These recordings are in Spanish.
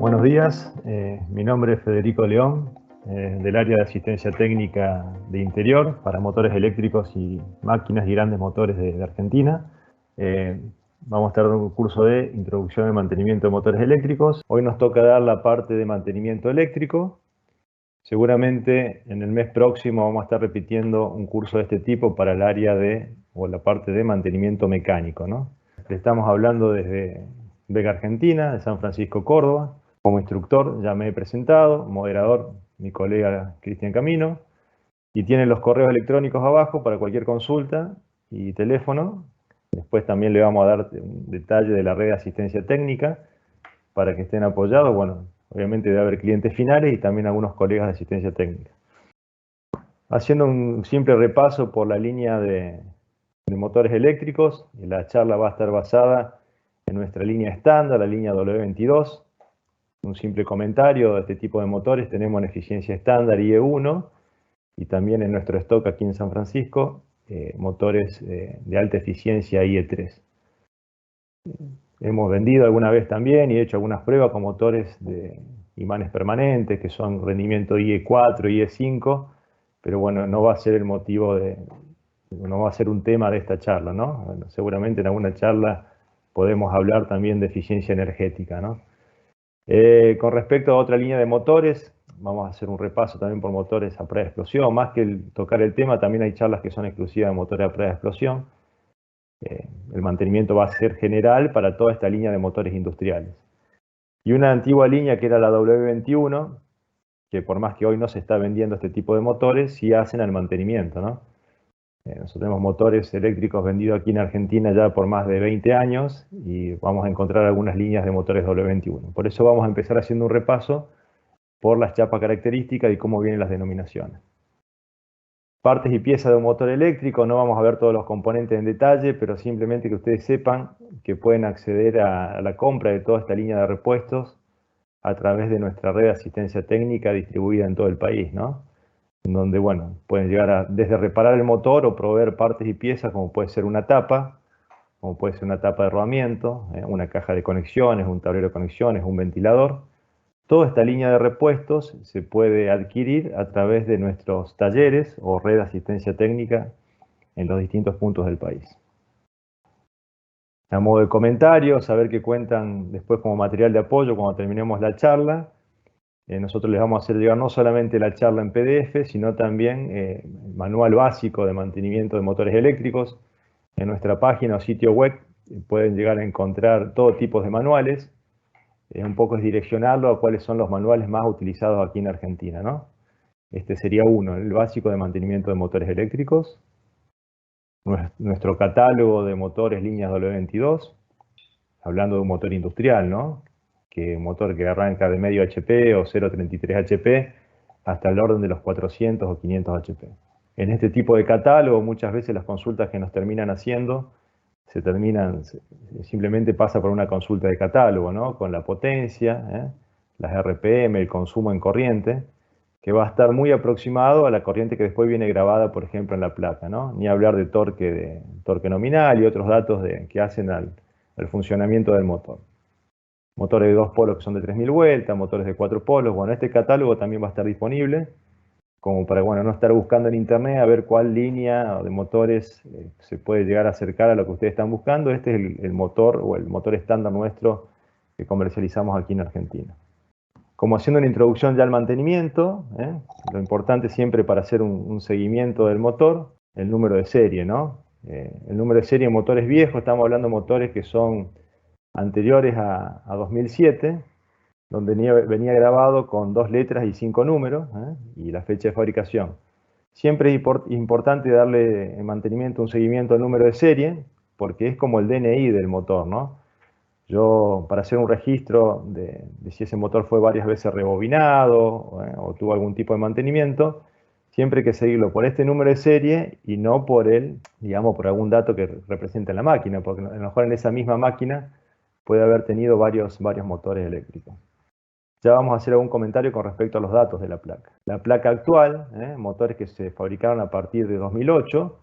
Buenos días, mi nombre es Federico León, del área de asistencia técnica de interior para motores eléctricos y máquinas y grandes motores de Argentina. Vamos a estar dando un curso de introducción y mantenimiento de motores eléctricos. Hoy nos toca dar la parte de mantenimiento eléctrico. Seguramente en el mes próximo vamos a estar repitiendo un curso de este tipo para el área o la parte de mantenimiento mecánico, ¿no? Le estamos hablando desde Vega Argentina, de San Francisco, Córdoba. Como instructor ya me he presentado, moderador mi colega Cristian Camino, y tienen los correos electrónicos abajo para cualquier consulta y teléfono. Después también le vamos a dar un detalle de la red de asistencia técnica para que estén apoyados. Bueno, obviamente debe haber clientes finales y también algunos colegas de asistencia técnica. Haciendo un simple repaso por la línea de motores eléctricos, la charla va a estar basada en nuestra línea estándar, la línea W22. Un simple comentario: de este tipo de motores tenemos en eficiencia estándar IE1 y también en nuestro stock aquí en San Francisco motores de alta eficiencia IE3. Hemos vendido alguna vez también y hecho algunas pruebas con motores de imanes permanentes que son rendimiento IE4, IE5, pero bueno, no va a ser el motivo no va a ser un tema de esta charla, ¿no? Bueno, seguramente en alguna charla podemos hablar también de eficiencia energética, ¿no? Con respecto a otra línea de motores, vamos a hacer un repaso también por motores a prueba de explosión. Más que tocar el tema, también hay charlas que son exclusivas de motores a prueba de explosión. El mantenimiento va a ser general para toda esta línea de motores industriales. Y una antigua línea que era la W21, que por más que hoy no se está vendiendo este tipo de motores, sí hacen el mantenimiento, ¿no? Nosotros tenemos motores eléctricos vendidos aquí en Argentina ya por más de 20 años y vamos a encontrar algunas líneas de motores W21. Por eso vamos a empezar haciendo un repaso por las chapas características y cómo vienen las denominaciones. Partes y piezas de un motor eléctrico, no vamos a ver todos los componentes en detalle, pero simplemente que ustedes sepan que pueden acceder a la compra de toda esta línea de repuestos a través de nuestra red de asistencia técnica distribuida en todo el país, ¿no? En donde, bueno, pueden llegar desde reparar el motor o proveer partes y piezas, como puede ser una tapa, como puede ser una tapa de rodamiento, una caja de conexiones, un tablero de conexiones, un ventilador. Toda esta línea de repuestos se puede adquirir a través de nuestros talleres o red de asistencia técnica en los distintos puntos del país. A modo de comentario, saber que cuentan después como material de apoyo cuando terminemos la charla. Nosotros les vamos a hacer llegar no solamente la charla en PDF, sino también el manual básico de mantenimiento de motores eléctricos. En nuestra página o sitio web pueden llegar a encontrar todo tipo de manuales. Un poco es direccionarlo a cuáles son los manuales más utilizados aquí en Argentina, ¿no? Este sería uno, el básico de mantenimiento de motores eléctricos. Nuestro catálogo de motores líneas W22, hablando de un motor industrial, ¿no? Un motor que arranca de medio HP o 0.33 HP hasta el orden de los 400 o 500 HP. En este tipo de catálogo, muchas veces las consultas que nos terminan haciendo simplemente pasa por una consulta de catálogo, ¿no? Con la potencia, las RPM, el consumo en corriente, que va a estar muy aproximado a la corriente que después viene grabada, por ejemplo, en la placa, ¿no? Ni hablar de torque nominal y otros datos que hacen al funcionamiento del motor. Motores de 2 polos que son de 3000 vueltas, motores de 4 polos. Bueno, este catálogo también va a estar disponible, como para, bueno, no estar buscando en internet a ver cuál línea de motores se puede llegar a acercar a lo que ustedes están buscando. Este es el motor o el motor estándar nuestro que comercializamos aquí en Argentina. Como haciendo una introducción ya al mantenimiento, lo importante siempre para hacer un seguimiento del motor, el número de serie, ¿no? El número de serie en motores viejos, estamos hablando de motores que son anteriores a 2007, donde venía grabado con 2 letras y 5 números, y la fecha de fabricación. Siempre es importante darle en mantenimiento un seguimiento al número de serie, porque es como el DNI del motor, ¿no? Yo, para hacer un registro de si ese motor fue varias veces rebobinado o tuvo algún tipo de mantenimiento, siempre hay que seguirlo por este número de serie y no por por algún dato que representa la máquina, porque a lo mejor en esa misma máquina puede haber tenido varios motores eléctricos. Ya vamos a hacer algún comentario con respecto a los datos de la placa. La placa actual, motores que se fabricaron a partir de 2008,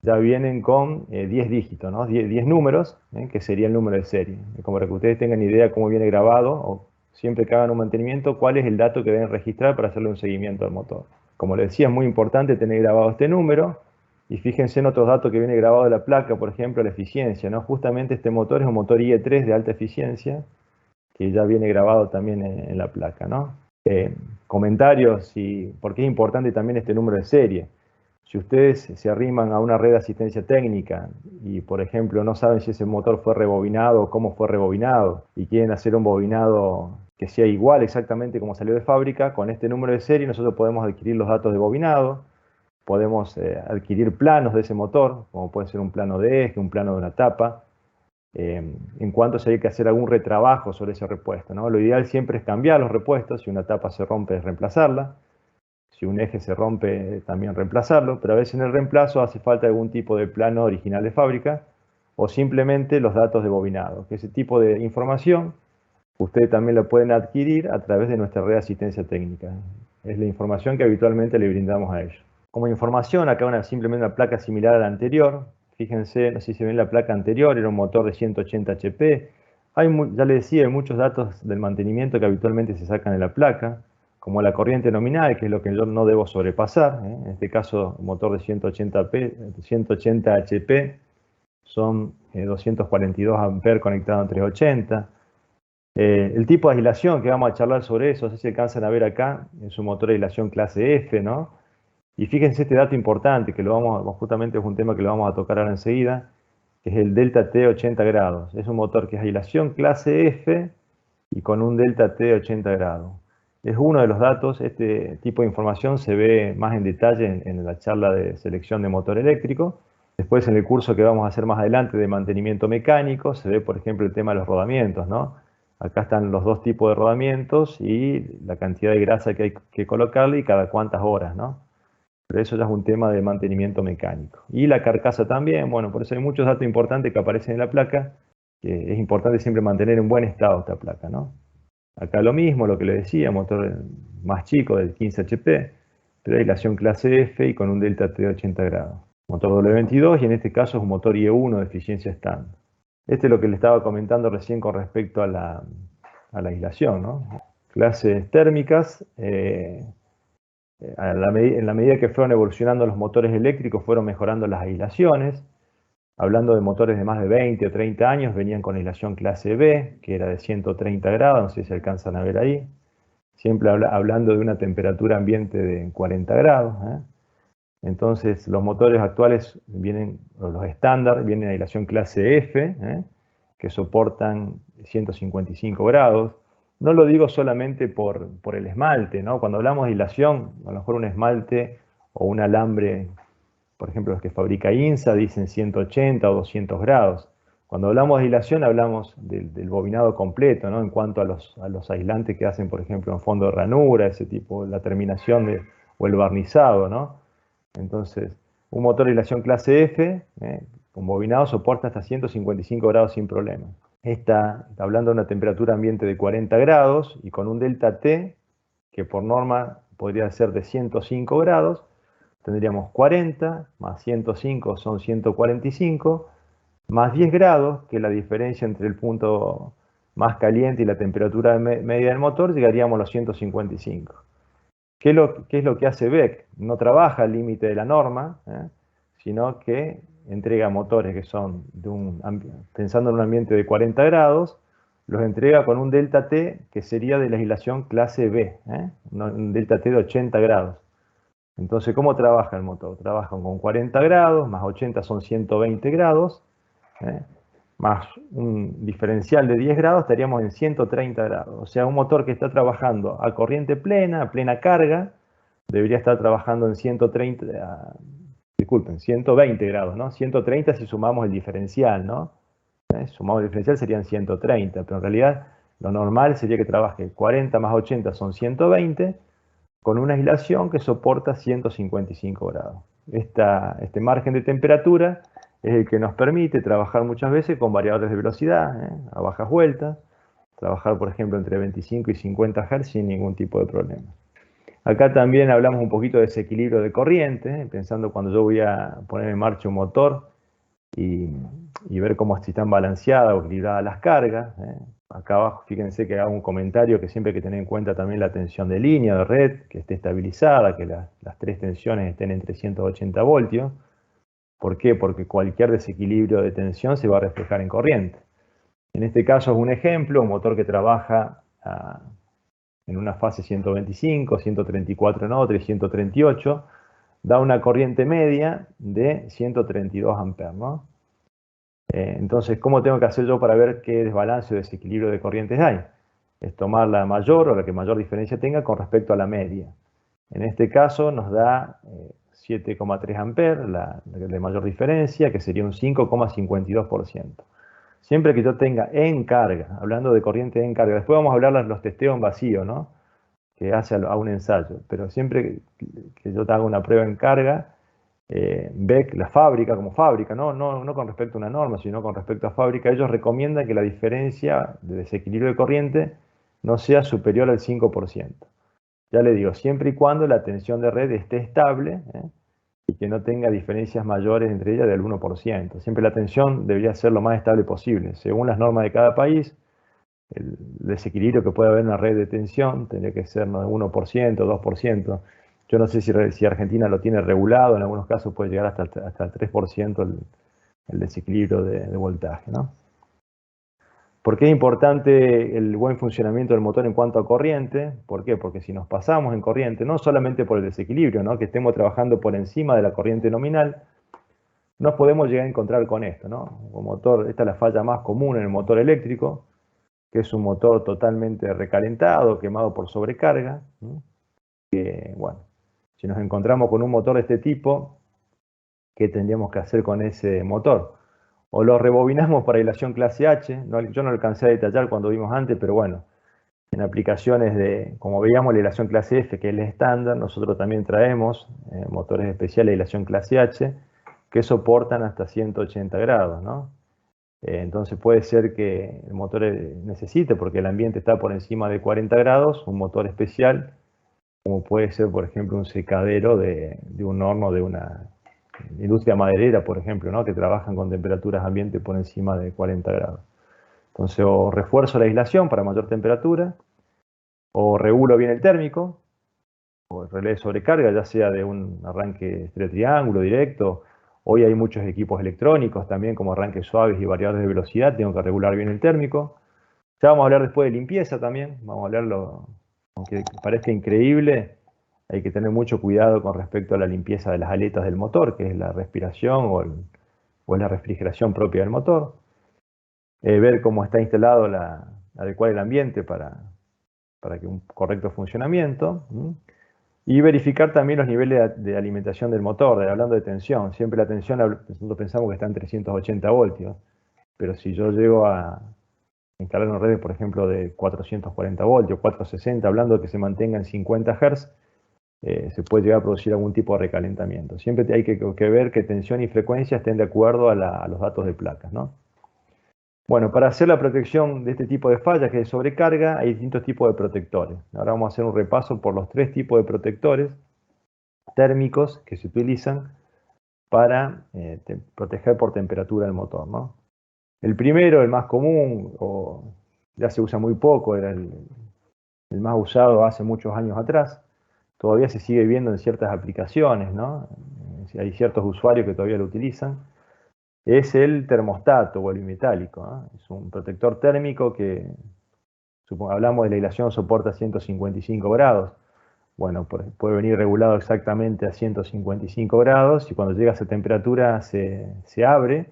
ya vienen con 10 dígitos, ¿no? 10 números, que sería el número de serie. Como para que ustedes tengan idea cómo viene grabado, o siempre que hagan un mantenimiento, cuál es el dato que deben registrar para hacerle un seguimiento al motor. Como les decía, es muy importante tener grabado este número, y fíjense en otros datos que viene grabado de la placa, por ejemplo, la eficiencia, ¿no? Justamente este motor es un motor IE3 de alta eficiencia, que ya viene grabado también en la placa, ¿no? Comentarios, porque es importante también este número de serie. Si ustedes se arriman a una red de asistencia técnica y, por ejemplo, no saben si ese motor fue rebobinado o cómo fue rebobinado, y quieren hacer un bobinado que sea igual exactamente como salió de fábrica, con este número de serie nosotros podemos adquirir los datos de bobinado, podemos adquirir planos de ese motor, como puede ser un plano de eje, un plano de una tapa, en cuanto si hay que hacer algún retrabajo sobre ese repuesto, ¿no? Lo ideal siempre es cambiar los repuestos. Si una tapa se rompe, es reemplazarla. Si un eje se rompe, también reemplazarlo, pero a veces en el reemplazo hace falta algún tipo de plano original de fábrica o simplemente los datos de bobinado, que ese tipo de información ustedes también la pueden adquirir a través de nuestra red de asistencia técnica. Es la información que habitualmente le brindamos a ellos. Como información, acá simplemente una placa similar a la anterior. Fíjense, no sé si ven la placa anterior, era un motor de 180 HP. Ya les decía, hay muchos datos del mantenimiento que habitualmente se sacan de la placa, como la corriente nominal, que es lo que yo no debo sobrepasar. En este caso, un motor de 180 HP son 242 amperes conectado en 380. El tipo de aislación, que vamos a charlar sobre eso, no sé si alcanzan a ver acá, es un motor de aislación clase F, ¿no? Y fíjense este dato importante, que justamente es un tema que lo vamos a tocar ahora enseguida, que es el delta T 80 grados. Es un motor que es aislación clase F y con un delta T de 80 grados. Es uno de los datos. Este tipo de información se ve más en detalle en la charla de selección de motor eléctrico. Después, en el curso que vamos a hacer más adelante de mantenimiento mecánico, se ve, por ejemplo, el tema de los rodamientos, ¿no? Acá están los dos tipos de rodamientos y la cantidad de grasa que hay que colocarle y cada cuántas horas, ¿no? Pero eso ya es un tema de mantenimiento mecánico. Y la carcasa también, bueno, por eso hay muchos datos importantes que aparecen en la placa, que es importante siempre mantener en buen estado esta placa, ¿no? Acá lo mismo, lo que le decía, motor más chico del 15 HP, pero aislación clase F y con un delta T de 80 grados. Motor W22 y en este caso es un motor IE1 de eficiencia estándar. Este es lo que le estaba comentando recién con respecto a la aislación, ¿no? Clases térmicas. En la medida que fueron evolucionando los motores eléctricos, fueron mejorando las aislaciones. Hablando de motores de más de 20 o 30 años, venían con aislación clase B, que era de 130 grados, no sé si alcanzan a ver ahí. Siempre hablando de una temperatura ambiente de 40 grados. Entonces, los motores actuales los estándar, vienen a aislación clase F, que soportan 155 grados. No lo digo solamente por el esmalte, ¿no? Cuando hablamos de aislación, a lo mejor un esmalte o un alambre, por ejemplo, los que fabrica INSA, dicen 180 o 200 grados. Cuando hablamos de aislación, hablamos del bobinado completo, ¿no? En cuanto a los aislantes que hacen, por ejemplo, en fondo de ranura, ese tipo, la terminación o el barnizado, ¿no? Entonces, un motor de aislación clase F, con bobinado, soporta hasta 155 grados sin problema. Está hablando de una temperatura ambiente de 40 grados y con un delta T, que por norma podría ser de 105 grados, tendríamos 40 más 105 son 145, más 10 grados, que es la diferencia entre el punto más caliente y la temperatura media del motor, llegaríamos a los 155. ¿Qué es lo que hace BEC? No trabaja al límite de la norma, sino que entrega motores que son, pensando en un ambiente de 40 grados, los entrega con un delta T que sería de la aislación clase B, un delta T de 80 grados. Entonces, ¿cómo trabaja el motor? Trabaja con 40 grados, más 80 son 120 grados, más un diferencial de 10 grados, estaríamos en 130 grados. O sea, un motor que está trabajando a corriente plena, a plena carga, debería estar trabajando en 120 grados, ¿no? 130 si sumamos el diferencial, ¿no? Sumamos el diferencial serían 130, pero en realidad lo normal sería que trabaje 40 más 80 son 120, con una aislación que soporta 155 grados. Este margen de temperatura es el que nos permite trabajar muchas veces con variadores de velocidad, a bajas vueltas, trabajar por ejemplo entre 25 y 50 Hz sin ningún tipo de problema. Acá también hablamos un poquito de desequilibrio de corriente, pensando cuando yo voy a poner en marcha un motor y ver si están balanceadas o equilibradas las cargas. Acá abajo, fíjense que hago un comentario que siempre hay que tener en cuenta también la tensión de línea, de red, que esté estabilizada, que las tres tensiones estén en 380 voltios. ¿Por qué? Porque cualquier desequilibrio de tensión se va a reflejar en corriente. En este caso es un ejemplo, un motor que trabaja en una fase 125, 134 en otra y 138, da una corriente media de 132 amperes, ¿no? Entonces, ¿cómo tengo que hacer yo para ver qué desbalance o desequilibrio de corrientes hay? Es tomar la mayor o la que mayor diferencia tenga con respecto a la media. En este caso nos da 7,3 amperes, la de mayor diferencia, que sería un 5,52%. Siempre que yo tenga en carga, hablando de corriente en carga, después vamos a hablar de los testeos en vacío, ¿no? Que hace a un ensayo, pero siempre que yo haga una prueba en carga, ve la fábrica como fábrica, no con respecto a una norma, sino con respecto a fábrica, ellos recomiendan que la diferencia de desequilibrio de corriente no sea superior al 5%. Ya le digo, siempre y cuando la tensión de red esté estable, y que no tenga diferencias mayores entre ellas del 1%. Siempre la tensión debería ser lo más estable posible. Según las normas de cada país, el desequilibrio que puede haber en una red de tensión tendría que ser ¿no? de 1%, 2%. Yo no sé si Argentina lo tiene regulado, en algunos casos puede llegar hasta el 3% el desequilibrio de voltaje, ¿no? ¿Por qué es importante el buen funcionamiento del motor en cuanto a corriente? ¿Por qué? Porque si nos pasamos en corriente, no solamente por el desequilibrio, ¿no? que estemos trabajando por encima de la corriente nominal, nos podemos llegar a encontrar con esto, ¿no? Un motor, esta es la falla más común en el motor eléctrico, que es un motor totalmente recalentado, quemado por sobrecarga. Que, bueno, si nos encontramos con un motor de este tipo, ¿qué tendríamos que hacer con ese motor? O lo rebobinamos para aislación clase H, yo no alcancé a detallar cuando vimos antes, pero bueno, en aplicaciones de, como veíamos, la aislación clase F, que es el estándar, nosotros también traemos motores especiales de aislación clase H, que soportan hasta 180 grados, ¿no? Entonces puede ser que el motor necesite, porque el ambiente está por encima de 40 grados, un motor especial, como puede ser, por ejemplo, un secadero de un horno de una industria maderera, por ejemplo, ¿no? que trabajan con temperaturas ambiente por encima de 40 grados. Entonces, o refuerzo la aislación para mayor temperatura, o regulo bien el térmico, o el relé de sobrecarga, ya sea de un arranque estrella-triángulo directo. Hoy hay muchos equipos electrónicos también, como arranques suaves y variadores de velocidad, tengo que regular bien el térmico. Ya vamos a hablar después de limpieza también, vamos a hablarlo, aunque parezca increíble, hay que tener mucho cuidado con respecto a la limpieza de las aletas del motor, que es la respiración o la refrigeración propia del motor. Ver cómo está instalado, adecuar el ambiente para que un correcto funcionamiento. Y verificar también los niveles de alimentación del motor, hablando de tensión. Siempre la tensión, nosotros pensamos que está en 380 voltios, pero si yo llego a instalar una red, por ejemplo, de 440 voltios, 460, hablando de que se mantenga en 50 Hz, se puede llegar a producir algún tipo de recalentamiento. Siempre hay que ver que tensión y frecuencia estén de acuerdo a los datos de placas, ¿no? Bueno, para hacer la protección de este tipo de fallas, que es sobrecarga, hay distintos tipos de protectores. Ahora vamos a hacer un repaso por los tres tipos de protectores térmicos que se utilizan para proteger por temperatura el motor, ¿no? El primero, el más común, o ya se usa muy poco, era el más usado hace muchos años atrás, todavía se sigue viendo en ciertas aplicaciones, ¿no? Hay ciertos usuarios que todavía lo utilizan, es el termostato o el bimetálico, ¿no? Es un protector térmico que, hablamos de la aislación, soporta 155 grados. Bueno, puede venir regulado exactamente a 155 grados y cuando llega a esa temperatura se abre.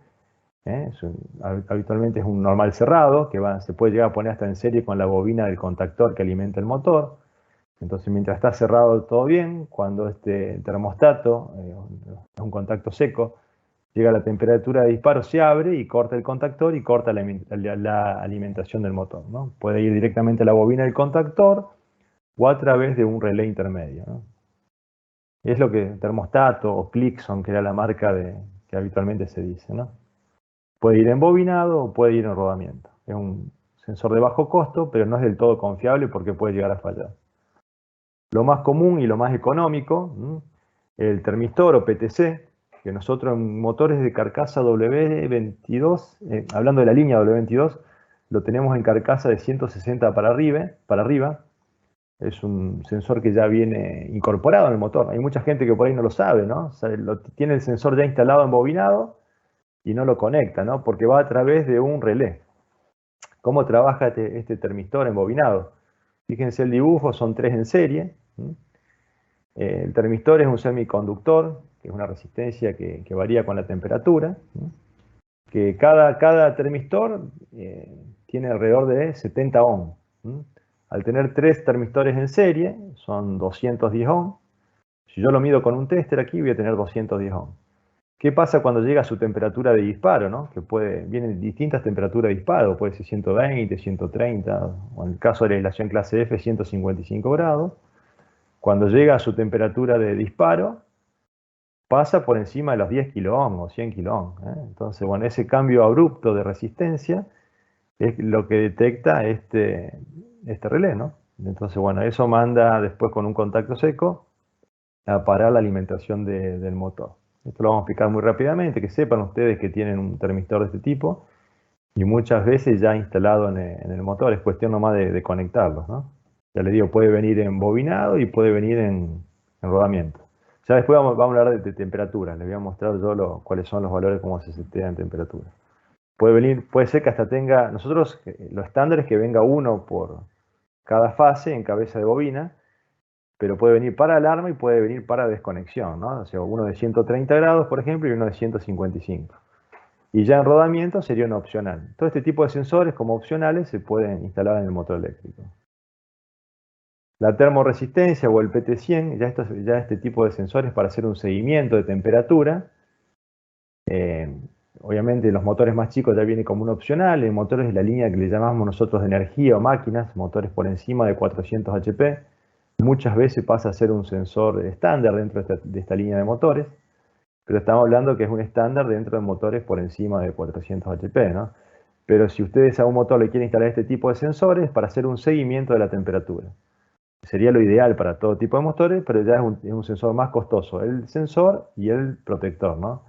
Habitualmente es un normal cerrado que se puede llegar a poner hasta en serie con la bobina del contactor que alimenta el motor. Entonces, mientras está cerrado todo bien, cuando este termostato es un contacto seco, llega a la temperatura de disparo, se abre y corta el contactor y corta la alimentación del motor, ¿no? Puede ir directamente a la bobina del contactor o a través de un relé intermedio, ¿no? Es lo que termostato o Clixon, que era la marca que habitualmente se dice, ¿no? Puede ir embobinado o puede ir en rodamiento. Es un sensor de bajo costo, pero no es del todo confiable porque puede llegar a fallar. Lo más común y lo más económico, el termistor o PTC, que nosotros en motores de carcasa W22, hablando de la línea W22, lo tenemos en carcasa de 160 para arriba. Es un sensor que ya viene incorporado en el motor. Hay mucha gente que por ahí no lo sabe, ¿no? O sea, tiene el sensor ya instalado embobinado y no lo conecta, ¿no? Porque va a través de un relé. ¿Cómo trabaja este termistor embobinado? Fíjense el dibujo, son 3 en serie. El termistor es un semiconductor, que es una resistencia que varía con la temperatura. Que cada termistor tiene alrededor de 70 ohm. Al tener 3 termistores en serie, son 210 ohm. Si yo lo mido con un tester aquí, voy a tener 210 ohm. ¿Qué pasa cuando llega a su temperatura de disparo, ¿no? Que vienen distintas temperaturas de disparo, puede ser 120, 130, o en el caso de la aislación clase F, 155 grados. Cuando llega a su temperatura de disparo, pasa por encima de los 10 kilo ohm o 100 kilo ohm. Entonces, bueno, ese cambio abrupto de resistencia es lo que detecta este relé, ¿no? Entonces, bueno, eso manda después con un contacto seco a parar la alimentación del motor. Esto lo vamos a explicar muy rápidamente, que sepan ustedes que tienen un termistor de este tipo y muchas veces ya instalado en el motor, es cuestión nomás de conectarlos, ¿no? Ya les digo, puede venir en bobinado y puede venir en rodamiento. Ya después vamos a hablar de temperatura, les voy a mostrar yo cuáles son los valores, cómo se setea en temperatura. Puede ser que hasta tenga, nosotros lo estándar es que venga uno por cada fase en cabeza de bobina, pero puede venir para alarma y puede venir para desconexión, ¿no? O sea, uno de 130 grados, por ejemplo, y uno de 155. Y ya en rodamiento sería un opcional. Todo este tipo de sensores como opcionales se pueden instalar en el motor eléctrico. La termoresistencia o el PT100, ya este tipo de sensores para hacer un seguimiento de temperatura. Obviamente los motores más chicos ya viene como un opcional, en motores de la línea que le llamamos nosotros de energía o máquinas, motores por encima de 400 HP, muchas veces pasa a ser un sensor estándar dentro de esta línea de motores, pero estamos hablando que es un estándar dentro de motores por encima de 400 HP, ¿no? Pero si ustedes a un motor le quieren instalar este tipo de sensores para hacer un seguimiento de la temperatura, sería lo ideal para todo tipo de motores, pero ya es un sensor más costoso, el sensor y el protector, ¿no?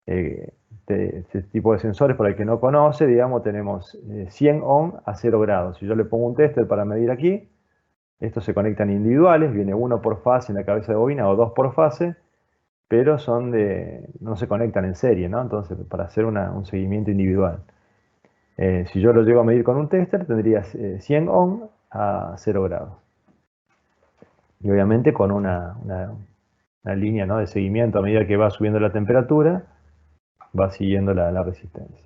Este tipo de sensores, para el que no conoce, digamos, tenemos 100 ohm a 0 grados. Si yo le pongo un tester para medir aquí, estos se conectan individuales, viene uno por fase en la cabeza de bobina o dos por fase, pero no se conectan en serie, ¿no? Entonces, para hacer un seguimiento individual. Si yo lo llego a medir con un tester, tendría 100 ohm a 0 grados. Y obviamente con una línea, ¿no?, de seguimiento a medida que va subiendo la temperatura, va siguiendo la resistencia,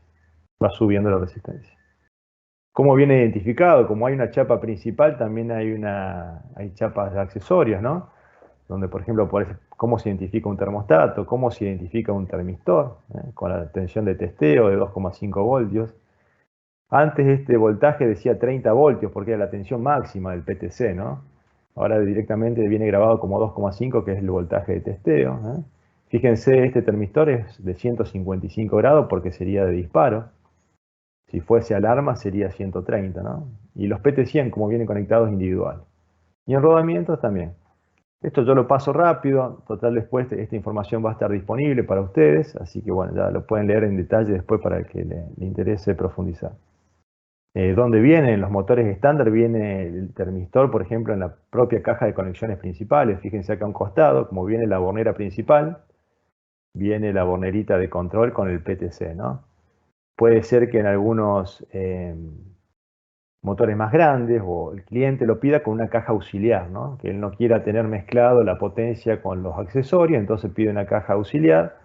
va subiendo la resistencia. ¿Cómo viene identificado? Como hay una chapa principal, también hay chapas de accesorios, ¿no? Donde, por ejemplo, cómo se identifica un termostato, cómo se identifica un termistor, con la tensión de testeo de 2,5 voltios. Antes este voltaje decía 30 voltios porque era la tensión máxima del PTC, ¿no? Ahora directamente viene grabado como 2,5, que es el voltaje de testeo. Fíjense, este termistor es de 155 grados porque sería de disparo. Si fuese alarma sería 130, ¿no? Y los PT100 como vienen conectados individual. Y en rodamientos también. Esto yo lo paso rápido, total después esta información va a estar disponible para ustedes, así que bueno, ya lo pueden leer en detalle después para el que le interese profundizar. ¿Dónde vienen los motores estándar? Viene el termistor, por ejemplo, en la propia caja de conexiones principales. Fíjense acá a un costado, como viene la bornera principal, viene la bornerita de control con el PTC, ¿no? Puede ser que en algunos motores más grandes o el cliente lo pida con una caja auxiliar, ¿no? Que él no quiera tener mezclado la potencia con los accesorios, entonces pide una caja auxiliar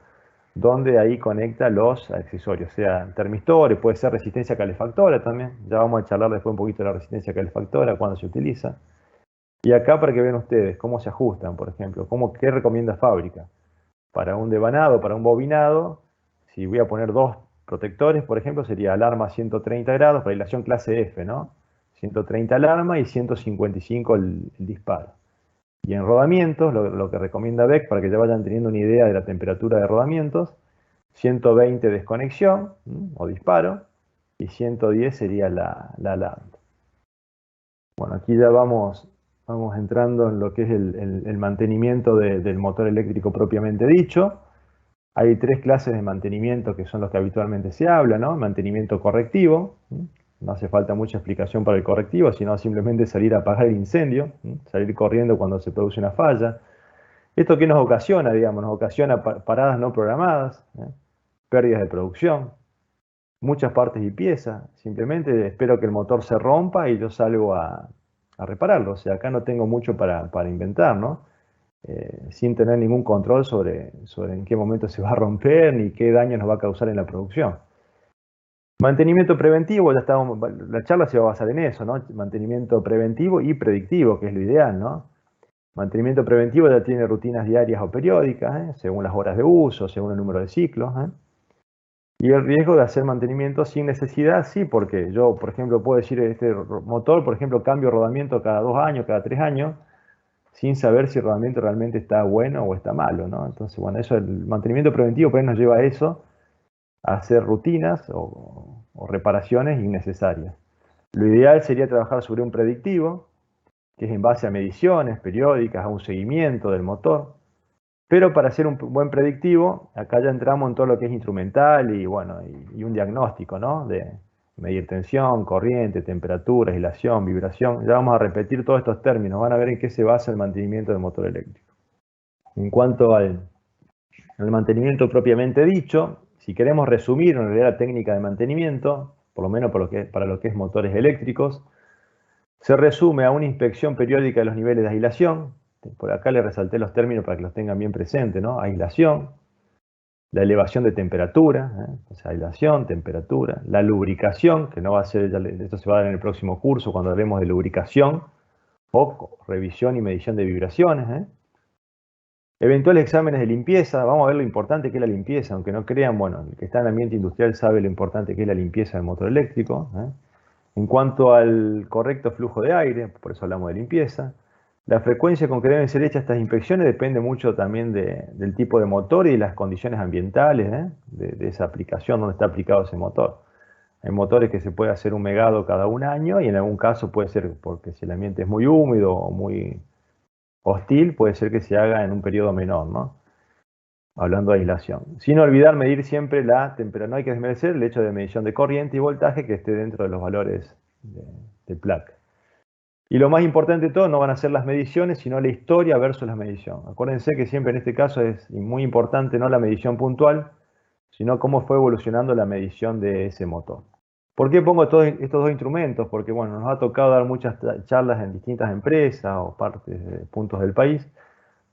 donde ahí conecta los accesorios, sea termistores, puede ser resistencia calefactora también. Ya vamos a charlar después un poquito de la resistencia calefactora, cuando se utiliza. Y acá para que vean ustedes cómo se ajustan, por ejemplo, qué recomienda fábrica. Para un devanado, para un bobinado, si voy a poner dos protectores, por ejemplo, sería alarma 130 grados para aislación clase F, ¿no? 130 alarma y 155 el disparo. Y en rodamientos, lo que recomienda Beck, para que ya vayan teniendo una idea de la temperatura de rodamientos, 120 desconexión o disparo, y 110 sería la alarma. Bueno, aquí ya vamos entrando en lo que es el mantenimiento del motor eléctrico propiamente dicho. Hay 3 clases de mantenimiento que son los que habitualmente se habla, ¿no? Mantenimiento correctivo, no hace falta mucha explicación para el correctivo, sino simplemente salir a apagar el incendio, salir corriendo cuando se produce una falla. ¿Esto qué nos ocasiona, digamos? Nos ocasiona paradas no programadas, pérdidas de producción, muchas partes y piezas. Simplemente espero que el motor se rompa y yo salgo a repararlo. O sea, acá no tengo mucho para inventar, ¿no? Sin tener ningún control sobre en qué momento se va a romper ni qué daño nos va a causar en la producción. Mantenimiento preventivo, ya estábamos, la charla se va a basar en eso, ¿no? Mantenimiento preventivo y predictivo, que es lo ideal, ¿no? Mantenimiento preventivo ya tiene rutinas diarias o periódicas, según las horas de uso, según el número de ciclos. Y el riesgo de hacer mantenimiento sin necesidad, sí, porque yo, por ejemplo, puedo decir, este motor, por ejemplo, cambio rodamiento cada 2 años, cada 3 años, sin saber si el rodamiento realmente está bueno o está malo, ¿no? Entonces, bueno, eso, el mantenimiento preventivo por ahí nos lleva a eso, a hacer rutinas o reparaciones innecesarias. Lo ideal sería trabajar sobre un predictivo, que es en base a mediciones periódicas, a un seguimiento del motor. Pero para hacer un buen predictivo, acá ya entramos en todo lo que es instrumental y, bueno, y un diagnóstico, ¿no? De medir tensión, corriente, temperatura, aislación, vibración. Ya vamos a repetir todos estos términos, van a ver en qué se basa el mantenimiento del motor eléctrico. En cuanto al mantenimiento propiamente dicho, si queremos resumir en realidad la técnica de mantenimiento, por lo menos para lo que es motores eléctricos, se resume a una inspección periódica de los niveles de aislación. Por acá les resalté los términos para que los tengan bien presentes, ¿no? Aislación, la elevación de temperatura, o sea, aislación, temperatura, la lubricación, que no va a ser, esto se va a dar en el próximo curso cuando hablemos de lubricación, o revisión y medición de vibraciones, eventuales exámenes de limpieza, vamos a ver lo importante que es la limpieza, aunque no crean, bueno, el que está en el ambiente industrial sabe lo importante que es la limpieza del motor eléctrico. En cuanto al correcto flujo de aire, por eso hablamos de limpieza, la frecuencia con que deben ser hechas estas inspecciones depende mucho también del tipo de motor y de las condiciones ambientales, de esa aplicación donde está aplicado ese motor. Hay motores que se puede hacer un megado cada 1 año y en algún caso puede ser porque si el ambiente es muy húmedo o muy hostil, puede ser que se haga en un periodo menor, ¿no? Hablando de aislación. Sin olvidar medir siempre la temperatura. No hay que desmerecer el hecho de medición de corriente y voltaje que esté dentro de los valores de placa. Y lo más importante de todo no van a ser las mediciones, sino la historia versus la medición. Acuérdense que siempre en este caso es muy importante no la medición puntual, sino cómo fue evolucionando la medición de ese motor. ¿Por qué pongo todos estos dos instrumentos? Porque bueno, nos ha tocado dar muchas charlas en distintas empresas o puntos del país,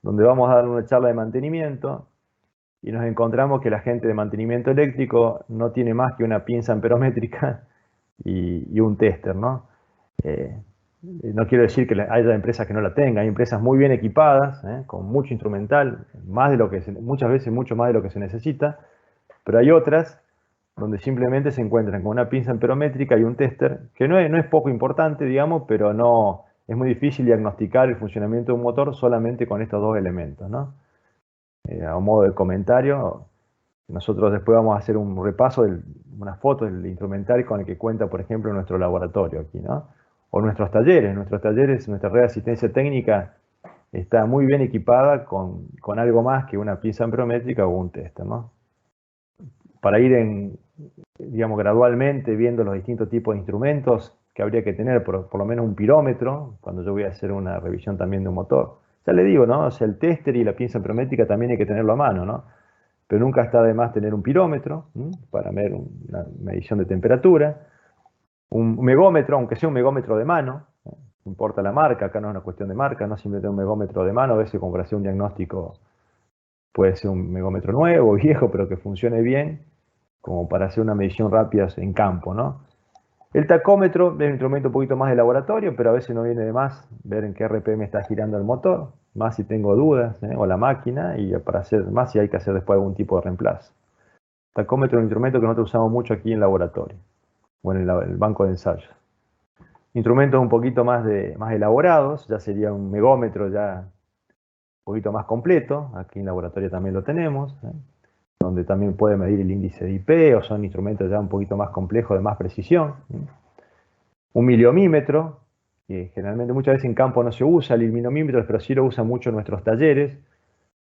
donde vamos a dar una charla de mantenimiento y nos encontramos que la gente de mantenimiento eléctrico no tiene más que una pinza amperométrica y un tester, ¿no? No quiero decir que haya empresas que no la tengan, hay empresas muy bien equipadas, con mucho instrumental, muchas veces mucho más de lo que se necesita, pero hay otras donde simplemente se encuentran con una pinza amperométrica y un tester, que no es poco importante, digamos, pero no es muy difícil diagnosticar el funcionamiento de un motor solamente con estos dos elementos, ¿no? A modo de comentario, nosotros después vamos a hacer un repaso, una foto del instrumental con el que cuenta, por ejemplo, nuestro laboratorio aquí, ¿no? O nuestra red de asistencia técnica está muy bien equipada con algo más que una pinza amperométrica o un tester, ¿no? Para ir digamos, gradualmente viendo los distintos tipos de instrumentos que habría que tener, por lo menos un pirómetro, cuando yo voy a hacer una revisión también de un motor. Ya le digo, ¿no? O sea, el tester y la pinza amperométrica también hay que tenerlo a mano, ¿no? Pero nunca está de más tener un pirómetro para ver una medición de temperatura, un megómetro, aunque sea un megómetro de mano, no importa la marca, acá no es una cuestión de marca, no simplemente un megómetro de mano, a veces como para hacer un diagnóstico puede ser un megómetro nuevo, viejo, pero que funcione bien, como para hacer una medición rápida en campo, ¿no? El tacómetro es un instrumento un poquito más de laboratorio, pero a veces no viene de más ver en qué RPM está girando el motor, más si tengo dudas, o la máquina, y para hacer más si hay que hacer después algún tipo de reemplazo. Tacómetro es un instrumento que nosotros usamos mucho aquí en laboratorio, o en el banco de ensayos. Instrumentos un poquito más elaborados, ya sería un megómetro ya un poquito más completo, aquí en laboratorio también lo tenemos, donde también puede medir el índice de IP, o son instrumentos ya un poquito más complejos, de más precisión. Un miliomímetro, que generalmente muchas veces en campo no se usa el miliomímetro, pero sí lo usan mucho en nuestros talleres,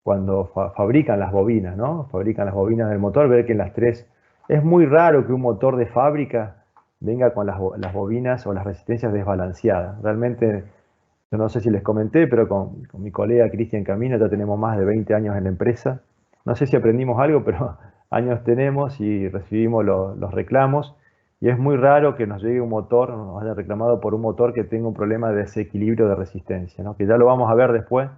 cuando fabrican las bobinas, ¿no? Fabrican las bobinas del motor, ver que en las tres... Es muy raro que un motor de fábrica venga con las bobinas o las resistencias desbalanceadas. Realmente, yo no sé si les comenté, pero con mi colega Cristian Camino ya tenemos más de 20 años en la empresa. No sé si aprendimos algo, pero años tenemos y recibimos los reclamos. Y es muy raro que nos llegue un motor, nos haya reclamado por un motor que tenga un problema de desequilibrio de resistencia, ¿no? Que ya lo vamos a ver después,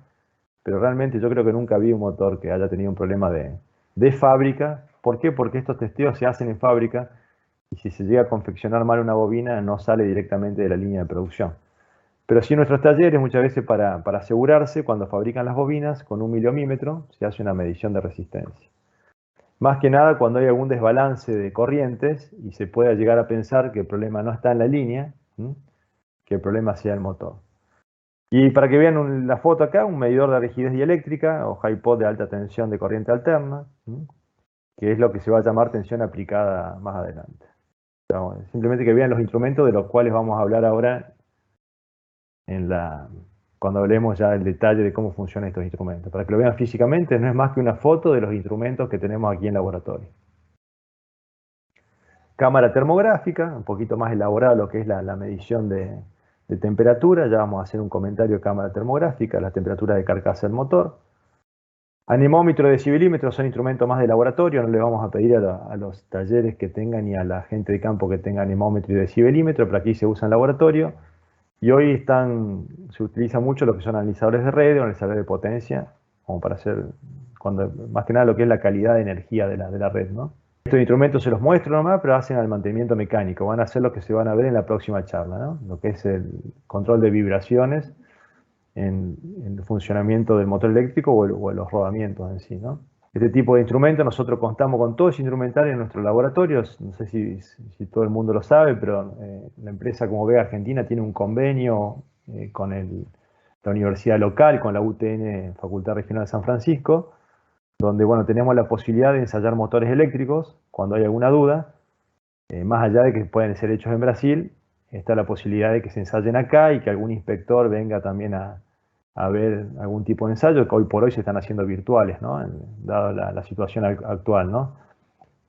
pero realmente yo creo que nunca vi un motor que haya tenido un problema de fábrica. ¿Por qué? Porque estos testeos se hacen en fábrica y si se llega a confeccionar mal una bobina no sale directamente de la línea de producción. Pero sí en nuestros talleres muchas veces para asegurarse, cuando fabrican las bobinas con un miliomímetro se hace una medición de resistencia. Más que nada cuando hay algún desbalance de corrientes y se pueda llegar a pensar que el problema no está en la línea, que el problema sea el motor. Y para que vean la foto acá, un medidor de rigidez dieléctrica o HiPod de alta tensión de corriente alterna, que es lo que se va a llamar tensión aplicada más adelante. Simplemente que vean los instrumentos de los cuales vamos a hablar ahora cuando hablemos ya el detalle de cómo funcionan estos instrumentos. Para que lo vean físicamente, no es más que una foto de los instrumentos que tenemos aquí en laboratorio. Cámara termográfica, un poquito más elaborada lo que es la medición de temperatura. Ya vamos a hacer un comentario de cámara termográfica, la temperatura de carcasa del motor. Anemómetro de decibelímetro son instrumentos más de laboratorio, no le vamos a pedir a los talleres que tengan ni a la gente de campo que tenga anemómetro y decibelímetro, pero aquí se usa en laboratorio. Y hoy se utiliza mucho lo que son analizadores de red o analizadores de potencia, como para hacer, más que nada lo que es la calidad de energía de la red, ¿no? Estos instrumentos se los muestro nomás, pero hacen al mantenimiento mecánico. Van a hacer lo que se van a ver en la próxima charla, ¿no? Lo que es el control de vibraciones en el funcionamiento del motor eléctrico o en los rodamientos en sí, ¿no? Este tipo de instrumentos, nosotros contamos con todo ese instrumentario en nuestros laboratorios. No sé si todo el mundo lo sabe, pero la empresa, como ve, Argentina tiene un convenio con la universidad local, con la UTN, Facultad Regional de San Francisco, donde bueno, tenemos la posibilidad de ensayar motores eléctricos cuando hay alguna duda. Más allá de que pueden ser hechos en Brasil, está la posibilidad de que se ensayen acá y que algún inspector venga también a ver algún tipo de ensayo, que hoy por hoy se están haciendo virtuales, ¿no? Dada la situación actual, ¿no?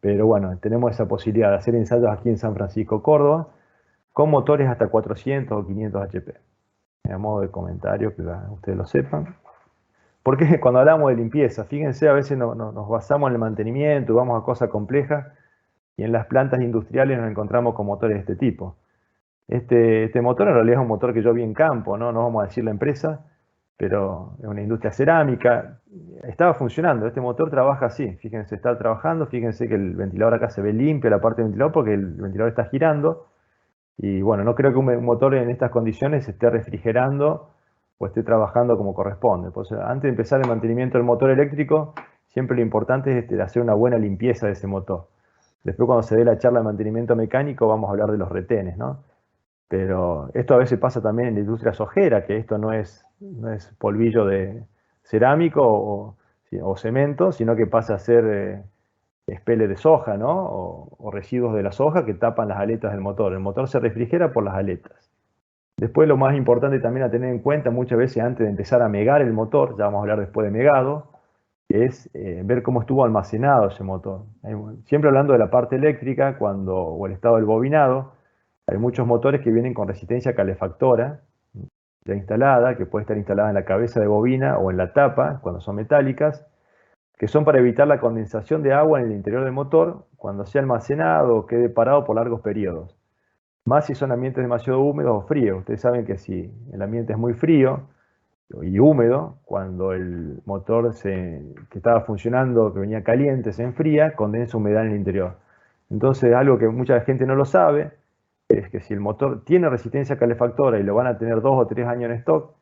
Pero bueno, tenemos esa posibilidad de hacer ensayos aquí en San Francisco, Córdoba, con motores hasta 400 o 500 HP. A modo de comentario, que ustedes lo sepan. Porque cuando hablamos de limpieza, fíjense, a veces nos basamos en el mantenimiento, vamos a cosas complejas, y en las plantas industriales nos encontramos con motores de este tipo. Este motor en realidad es un motor que yo vi en campo, ¿no? No vamos a decir la empresa, pero es una industria cerámica. Estaba funcionando, este motor trabaja así, fíjense, está trabajando, fíjense que el ventilador acá se ve limpio, la parte del ventilador, porque el ventilador está girando. Y bueno, no creo que un motor en estas condiciones esté refrigerando o esté trabajando como corresponde. Pues, antes de empezar el mantenimiento del motor eléctrico, siempre lo importante es hacer una buena limpieza de ese motor. Después, cuando se dé la charla de mantenimiento mecánico, vamos a hablar de los retenes, ¿no? Pero esto a veces pasa también en la industria sojera, que esto no es polvillo de cerámico o cemento, sino que pasa a ser espele de soja, ¿no? O residuos de la soja que tapan las aletas del motor. El motor se refrigera por las aletas. Después, lo más importante también a tener en cuenta, muchas veces antes de empezar a megar el motor, ya vamos a hablar después de megado, es ver cómo estuvo almacenado ese motor. Siempre hablando de la parte eléctrica o el estado del bobinado, hay muchos motores que vienen con resistencia calefactora ya instalada, que puede estar instalada en la cabeza de bobina o en la tapa, cuando son metálicas, que son para evitar la condensación de agua en el interior del motor cuando sea almacenado o quede parado por largos periodos. Más si son ambientes demasiado húmedos o fríos. Ustedes saben que si el ambiente es muy frío y húmedo, cuando el motor que estaba funcionando, que venía caliente, se enfría, condensa humedad en el interior. Entonces, algo que mucha gente no lo sabe, es que si el motor tiene resistencia calefactora y lo van a tener 2 o 3 años en stock,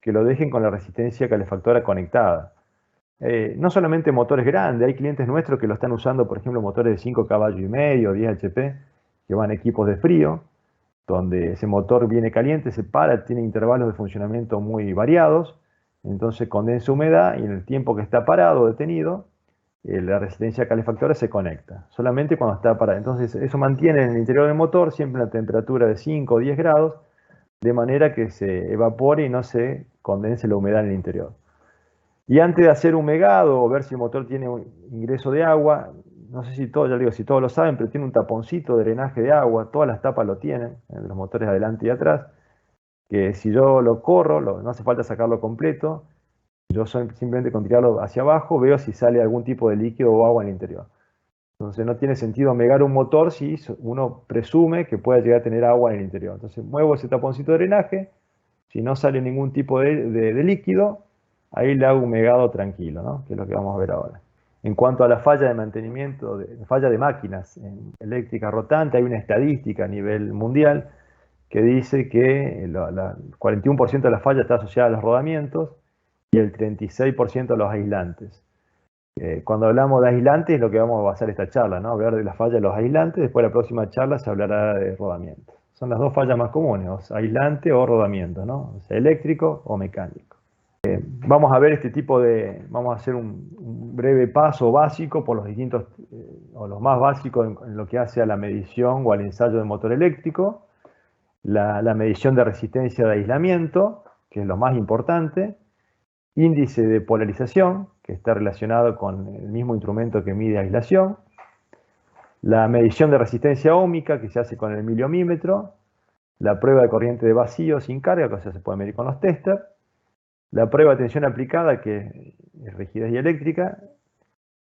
que lo dejen con la resistencia calefactora conectada. No solamente motores grandes, hay clientes nuestros que lo están usando, por ejemplo, motores de 5 caballos y medio, 10 HP, que van a equipos de frío, donde ese motor viene caliente, se para, tiene intervalos de funcionamiento muy variados, entonces condensa humedad y en el tiempo que está parado, detenido, la resistencia calefactora se conecta, solamente cuando está parado. Entonces eso mantiene en el interior del motor siempre una temperatura de 5 o 10 grados, de manera que se evapore y no se condense la humedad en el interior. Y antes de hacer un megado o ver si el motor tiene un ingreso de agua, no sé si todos, ya digo, si todos lo saben, pero tiene un taponcito de drenaje de agua, todas las tapas lo tienen, de los motores adelante y atrás, que si yo lo corro, no hace falta sacarlo completo, yo simplemente con tirarlo hacia abajo veo si sale algún tipo de líquido o agua en el interior. Entonces no tiene sentido megar un motor si uno presume que pueda llegar a tener agua en el interior. Entonces muevo ese taponcito de drenaje, si no sale ningún tipo de líquido, ahí le hago un megado tranquilo, ¿no? Que es lo que vamos a ver ahora. En cuanto a la falla de mantenimiento, falla de máquinas en eléctrica rotante, hay una estadística a nivel mundial que dice que el 41% de la falla está asociada a los rodamientos y el 36% a los aislantes. Cuando hablamos de aislantes es lo que vamos a basar esta charla, ¿no? Hablar de la falla de los aislantes, después la próxima charla se hablará de rodamiento. Son las dos fallas más comunes, aislante o rodamiento, ¿no? O sea, eléctrico o mecánico. Vamos a ver vamos a hacer un breve paso básico por los distintos, o los más básicos en lo que hace a la medición o al ensayo de motor eléctrico, la medición de resistencia de aislamiento, que es lo más importante, índice de polarización, que está relacionado con el mismo instrumento que mide aislación, la medición de resistencia óhmica, que se hace con el miliomímetro, la prueba de corriente de vacío sin carga, que se puede medir con los testers, la prueba de tensión aplicada, que es rigidez dieléctrica,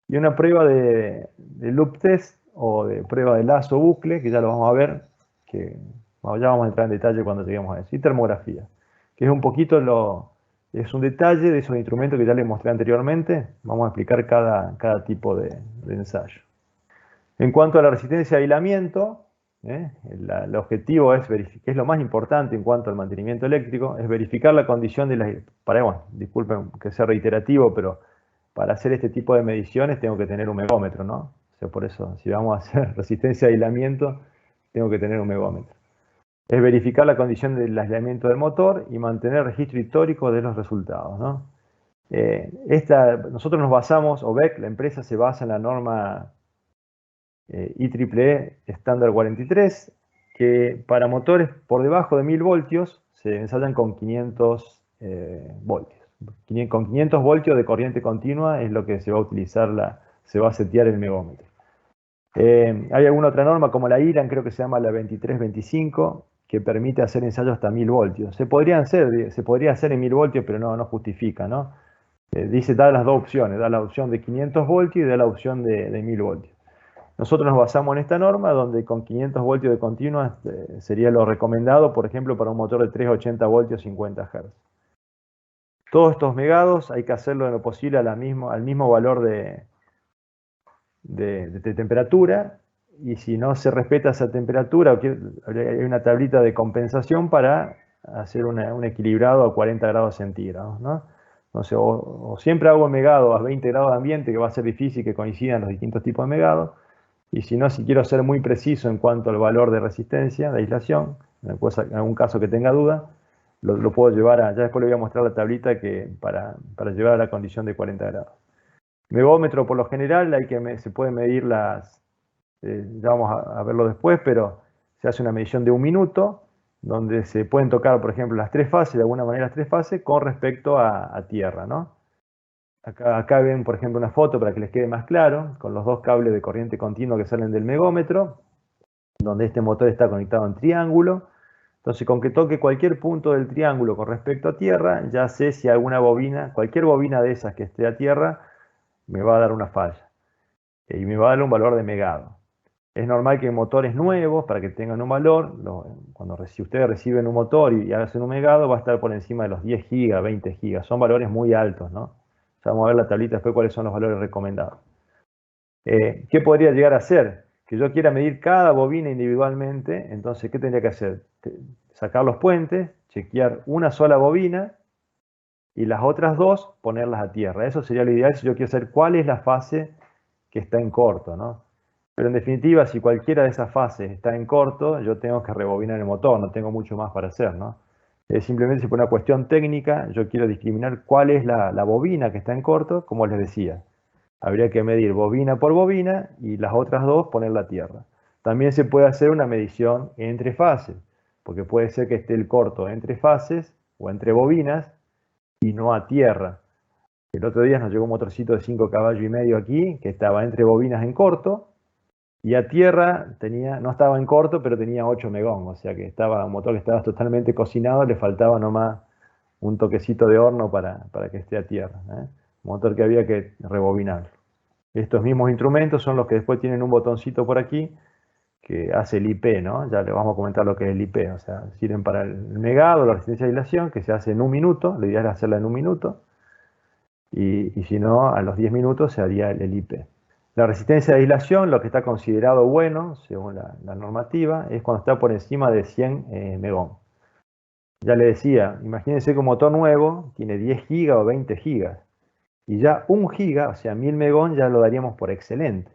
y una prueba de loop test o de prueba de lazo bucle, que ya lo vamos a ver, que ya vamos a entrar en detalle cuando lleguemos a eso, y termografía, que es un poquito es un detalle de esos instrumentos que ya les mostré anteriormente. Vamos a explicar cada tipo de ensayo. En cuanto a la resistencia de aislamiento, el objetivo es verificar, que es lo más importante en cuanto al mantenimiento eléctrico, es verificar la condición de bueno, disculpen que sea reiterativo, pero para hacer este tipo de mediciones tengo que tener un megómetro, ¿no? O sea, por eso, si vamos a hacer resistencia de aislamiento, tengo que tener un megómetro. Es verificar la condición del aislamiento del motor y mantener registro histórico de los resultados, ¿no? Nosotros nos basamos, o BEC, la empresa se basa en la norma IEEE estándar 43, que para motores por debajo de 1000 voltios se ensayan con 500 voltios. Con 500 voltios de corriente continua es lo que se va a utilizar, se va a setear el megómetro. Hay alguna otra norma como la IRAN, creo que se llama la 2325, que permite hacer ensayos hasta 1000 voltios. Se podría hacer en 1000 voltios, pero no justifica, ¿no? Da las dos opciones, da la opción de 500 voltios y da la opción de 1000 voltios. Nosotros nos basamos en esta norma, donde con 500 voltios de continua sería lo recomendado, por ejemplo, para un motor de 380 voltios 50 Hz. Todos estos megados hay que hacerlo en lo posible al mismo valor de temperatura, y si no se respeta esa temperatura, hay una tablita de compensación para hacer un equilibrado a 40 grados centígrados, ¿no? Entonces, o siempre hago el megado a 20 grados de ambiente, que va a ser difícil que coincidan los distintos tipos de megado, y si no, si quiero ser muy preciso en cuanto al valor de resistencia, de aislación, en algún caso que tenga duda, lo puedo llevar ya después le voy a mostrar la tablita para llevar a la condición de 40 grados. Megómetro por lo general se puede medir ya vamos a verlo después, pero se hace una medición de 1 minuto, donde se pueden tocar, por ejemplo, las tres fases, de alguna manera las tres fases, con respecto a tierra, ¿no? Acá ven, por ejemplo, una foto para que les quede más claro, con los dos cables de corriente continua que salen del megómetro, donde este motor está conectado en triángulo. Entonces, con que toque cualquier punto del triángulo con respecto a tierra, ya sé si cualquier bobina de esas que esté a tierra, me va a dar una falla. Y me va a dar un valor de megado. Es normal que en motores nuevos, para que tengan un valor, si ustedes reciben un motor y hacen un megado, va a estar por encima de los 10 gigas, 20 gigas. Son valores muy altos, ¿no? Ya vamos a ver la tablita después cuáles son los valores recomendados. ¿Qué podría llegar a ser? Que yo quiera medir cada bobina individualmente, entonces, ¿qué tendría que hacer? Sacar los puentes, chequear una sola bobina y las otras dos ponerlas a tierra. Eso sería lo ideal si yo quiero saber cuál es la fase que está en corto, ¿no? Pero en definitiva, si cualquiera de esas fases está en corto, yo tengo que rebobinar el motor, no tengo mucho más para hacer, ¿no? Simplemente por una cuestión técnica, yo quiero discriminar cuál es la bobina que está en corto, como les decía. Habría que medir bobina por bobina y las otras dos ponerla a tierra. También se puede hacer una medición entre fases, porque puede ser que esté el corto entre fases o entre bobinas y no a tierra. El otro día nos llegó un motorcito de 5 caballos y medio aquí, que estaba entre bobinas en corto, y a tierra no estaba en corto, pero tenía 8 megón, o sea que estaba un motor que estaba totalmente cocinado, le faltaba nomás un toquecito de horno para que esté a tierra, ¿eh? Motor que había que rebobinar. Estos mismos instrumentos son los que después tienen un botoncito por aquí que hace el IP, ¿no? Ya le vamos a comentar lo que es el IP, o sea, sirven para el megado, la resistencia de aislación, que se hace en un minuto, la idea es hacerla en un minuto, y si no, a los 10 minutos se haría el IP. La resistencia de aislación, lo que está considerado bueno, según la normativa, es cuando está por encima de 100 megón. Ya le decía, imagínense que un motor nuevo tiene 10 gigas o 20 gigas, y ya 1 giga, o sea, 1000 megón, ya lo daríamos por excelente.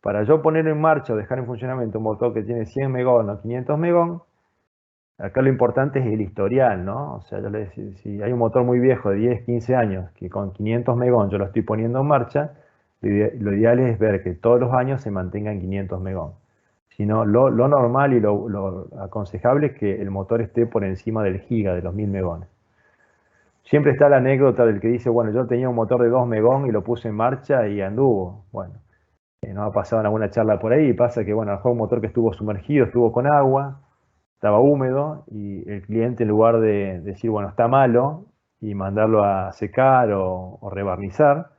Para yo poner en marcha o dejar en funcionamiento un motor que tiene 100 megón o 500 megón, acá lo importante es el historial, ¿no? O sea, yo le decía, si hay un motor muy viejo de 10, 15 años que con 500 megón yo lo estoy poniendo en marcha, lo ideal es ver que todos los años se mantenga en 500 megón. Si no, lo normal y lo aconsejable es que el motor esté por encima del giga, de los 1000 megones. Siempre está la anécdota del que dice, bueno, yo tenía un motor de 2 megón y lo puse en marcha y anduvo. Bueno, nos ha pasado en alguna charla por ahí, pasa que, bueno, a lo mejor un motor que estuvo sumergido, estuvo con agua, estaba húmedo, y el cliente, en lugar de decir, bueno, está malo, y mandarlo a secar o rebarnizar,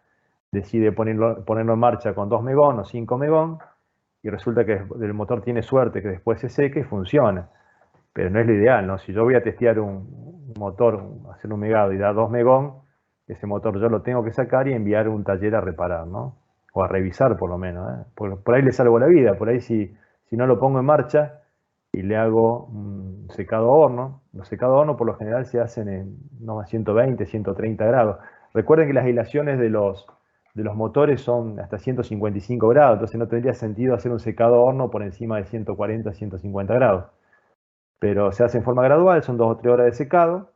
decide ponerlo en marcha con 2 megón o 5 megón, y resulta que el motor tiene suerte que después se seque y funciona. Pero no es lo ideal, ¿no? Si yo voy a testear un motor, hacer un megado y da 2 megón, ese motor yo lo tengo que sacar y enviar a un taller a reparar, ¿no? O a revisar por lo menos, ¿eh? Por ahí le salvo la vida, por ahí si no lo pongo en marcha y le hago un secado a horno, los secados a horno por lo general se hacen en 120, 130 grados. Recuerden que las aislaciones de los motores son hasta 155 grados, entonces no tendría sentido hacer un secado a horno por encima de 140, 150 grados. Pero se hace en forma gradual, son 2 o 3 horas de secado,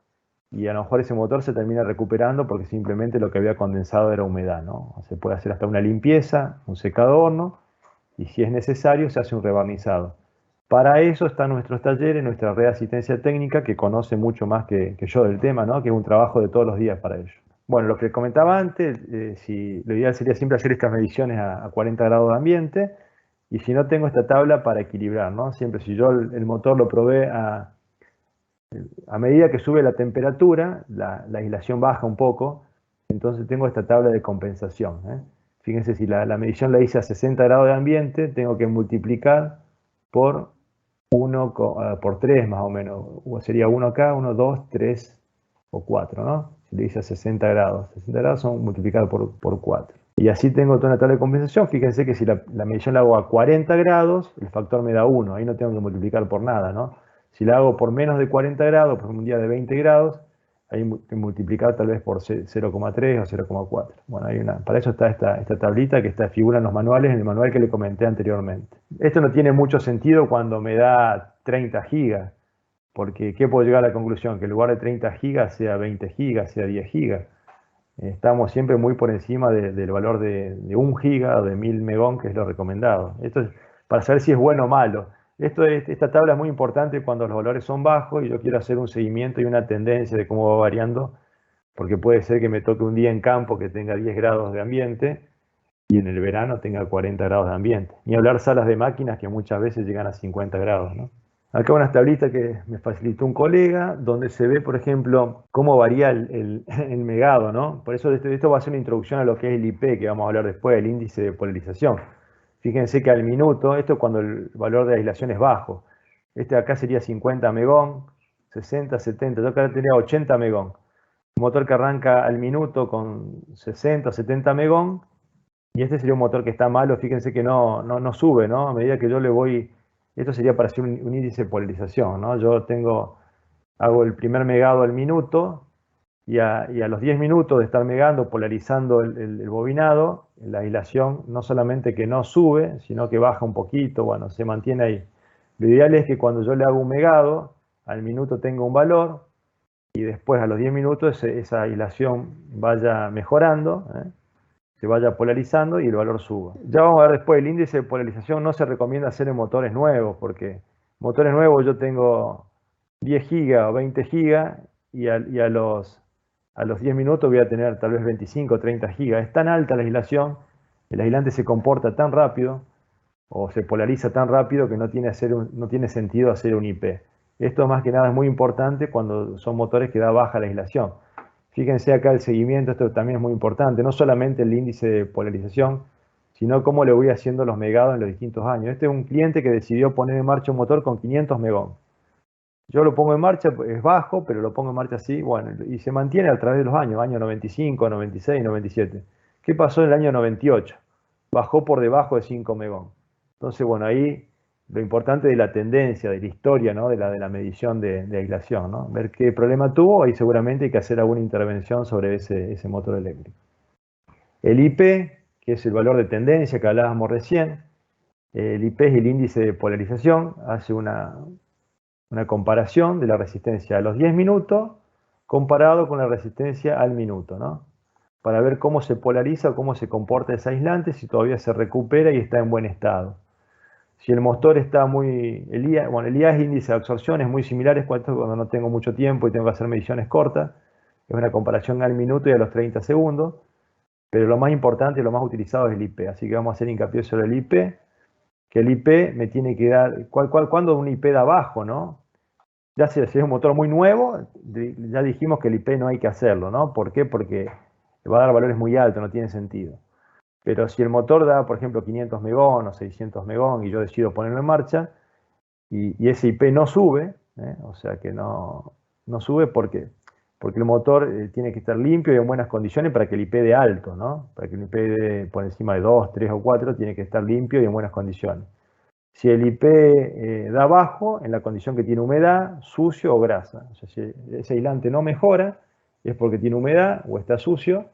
y a lo mejor ese motor se termina recuperando porque simplemente lo que había condensado era humedad, ¿no? Se puede hacer hasta una limpieza, un secado a horno, y si es necesario se hace un rebarnizado. Para eso están nuestros talleres, nuestra red de asistencia técnica, que conoce mucho más que yo del tema, ¿no? Que es un trabajo de todos los días para ellos. Bueno, lo que comentaba antes, lo ideal sería siempre hacer estas mediciones a 40 grados de ambiente, y si no, tengo esta tabla para equilibrar, ¿no? Siempre, si yo el motor lo probé a medida que sube la temperatura, la aislación baja un poco, entonces tengo esta tabla de compensación, ¿eh? Fíjense, si la medición la hice a 60 grados de ambiente, tengo que multiplicar por 1, por 3 más o menos. Sería 1 acá, 1, 2, 3 o 4, ¿no? Si lo hice a 60 grados. 60 grados son multiplicados por 4. Y así tengo toda una tabla de compensación. Fíjense que si la medición la hago a 40 grados, el factor me da 1. Ahí no tengo que multiplicar por nada, ¿no? Si la hago por menos de 40 grados, por un día de 20 grados, ahí tengo que multiplicar tal vez por 0,3 o 0,4. Bueno, para eso está esta tablita que figura en los manuales, en el manual que le comenté anteriormente. Esto no tiene mucho sentido cuando me da 30 gigas, porque ¿qué puedo llegar a la conclusión? Que en lugar de 30 gigas sea 20 gigas, sea 10 gigas. Estamos siempre muy por encima del valor de 1 giga o de 1000 megón, que es lo recomendado. Esto es para saber si es bueno o malo. Esta tabla es muy importante cuando los valores son bajos y yo quiero hacer un seguimiento y una tendencia de cómo va variando, porque puede ser que me toque un día en campo que tenga 10 grados de ambiente y en el verano tenga 40 grados de ambiente. Ni hablar salas de máquinas que muchas veces llegan a 50 grados, ¿no? Acá unas tablitas que me facilitó un colega, donde se ve, por ejemplo, cómo varía el megado, ¿no? Por eso esto va a ser una introducción a lo que es el IP, que vamos a hablar después, el índice de polarización. Fíjense que al minuto, esto es cuando el valor de aislación es bajo. Este de acá sería 50 megón, 60, 70, yo acá tenía 80 megón. Un motor que arranca al minuto con 60 o 70 megón, y este sería un motor que está malo, fíjense que no sube, ¿no? A medida que yo le voy, esto sería para hacer un índice de polarización, ¿no? Hago el primer megado al minuto, y a los 10 minutos de estar megando, polarizando el bobinado, la aislación no solamente que no sube, sino que baja un poquito, bueno, se mantiene ahí. Lo ideal es que cuando yo le hago un megado, al minuto tenga un valor, y después a los 10 minutos esa aislación vaya mejorando, se vaya polarizando y el valor suba. Ya vamos a ver después, el índice de polarización no se recomienda hacer en motores nuevos, porque motores nuevos yo tengo 10 gigas o 20 gigas, y a a los 10 minutos voy a tener tal vez 25 o 30 gigas. Es tan alta la aislación, el aislante se comporta tan rápido o se polariza tan rápido que no tiene sentido hacer un IP. Esto más que nada es muy importante cuando son motores que da baja la aislación. Fíjense acá el seguimiento, esto también es muy importante, no solamente el índice de polarización, sino cómo le voy haciendo los megados en los distintos años. Este es un cliente que decidió poner en marcha un motor con 500 megón. Yo lo pongo en marcha, es bajo, pero lo pongo en marcha así, bueno, y se mantiene a través de los años, año 95, 96, 97. ¿Qué pasó en el año 98? Bajó por debajo de 5 megón. Entonces, bueno, ahí lo importante de la tendencia, de la historia, ¿no? de la medición de aislación, ¿no? Ver qué problema tuvo y seguramente hay que hacer alguna intervención sobre ese motor eléctrico. El IP, que es el valor de tendencia que hablábamos recién, el IP es el índice de polarización, hace una comparación de la resistencia a los 10 minutos comparado con la resistencia al minuto, ¿no? Para ver cómo se polariza o cómo se comporta ese aislante, si todavía se recupera y está en buen estado. Si el motor está el IA es índice de absorción, es muy similar, es cuando no tengo mucho tiempo y tengo que hacer mediciones cortas, es una comparación al minuto y a los 30 segundos, pero lo más importante y lo más utilizado es el IP, así que vamos a hacer hincapié sobre el IP, que el IP me tiene que dar, ¿cuándo un IP da bajo, no? Ya si es un motor muy nuevo, ya dijimos que el IP no hay que hacerlo, ¿no? ¿Por qué? Porque va a dar valores muy altos, no tiene sentido. Pero si el motor da, por ejemplo, 500 megón o 600 megón y yo decido ponerlo en marcha y ese IP no sube, o sea que no sube porque el motor tiene que estar limpio y en buenas condiciones para que el IP dé alto, ¿no? Para que el IP dé por encima de 2, 3 o 4 tiene que estar limpio y en buenas condiciones. Si el IP da bajo, en la condición que tiene humedad, sucio o grasa. O sea, si ese aislante no mejora, es porque tiene humedad o está sucio,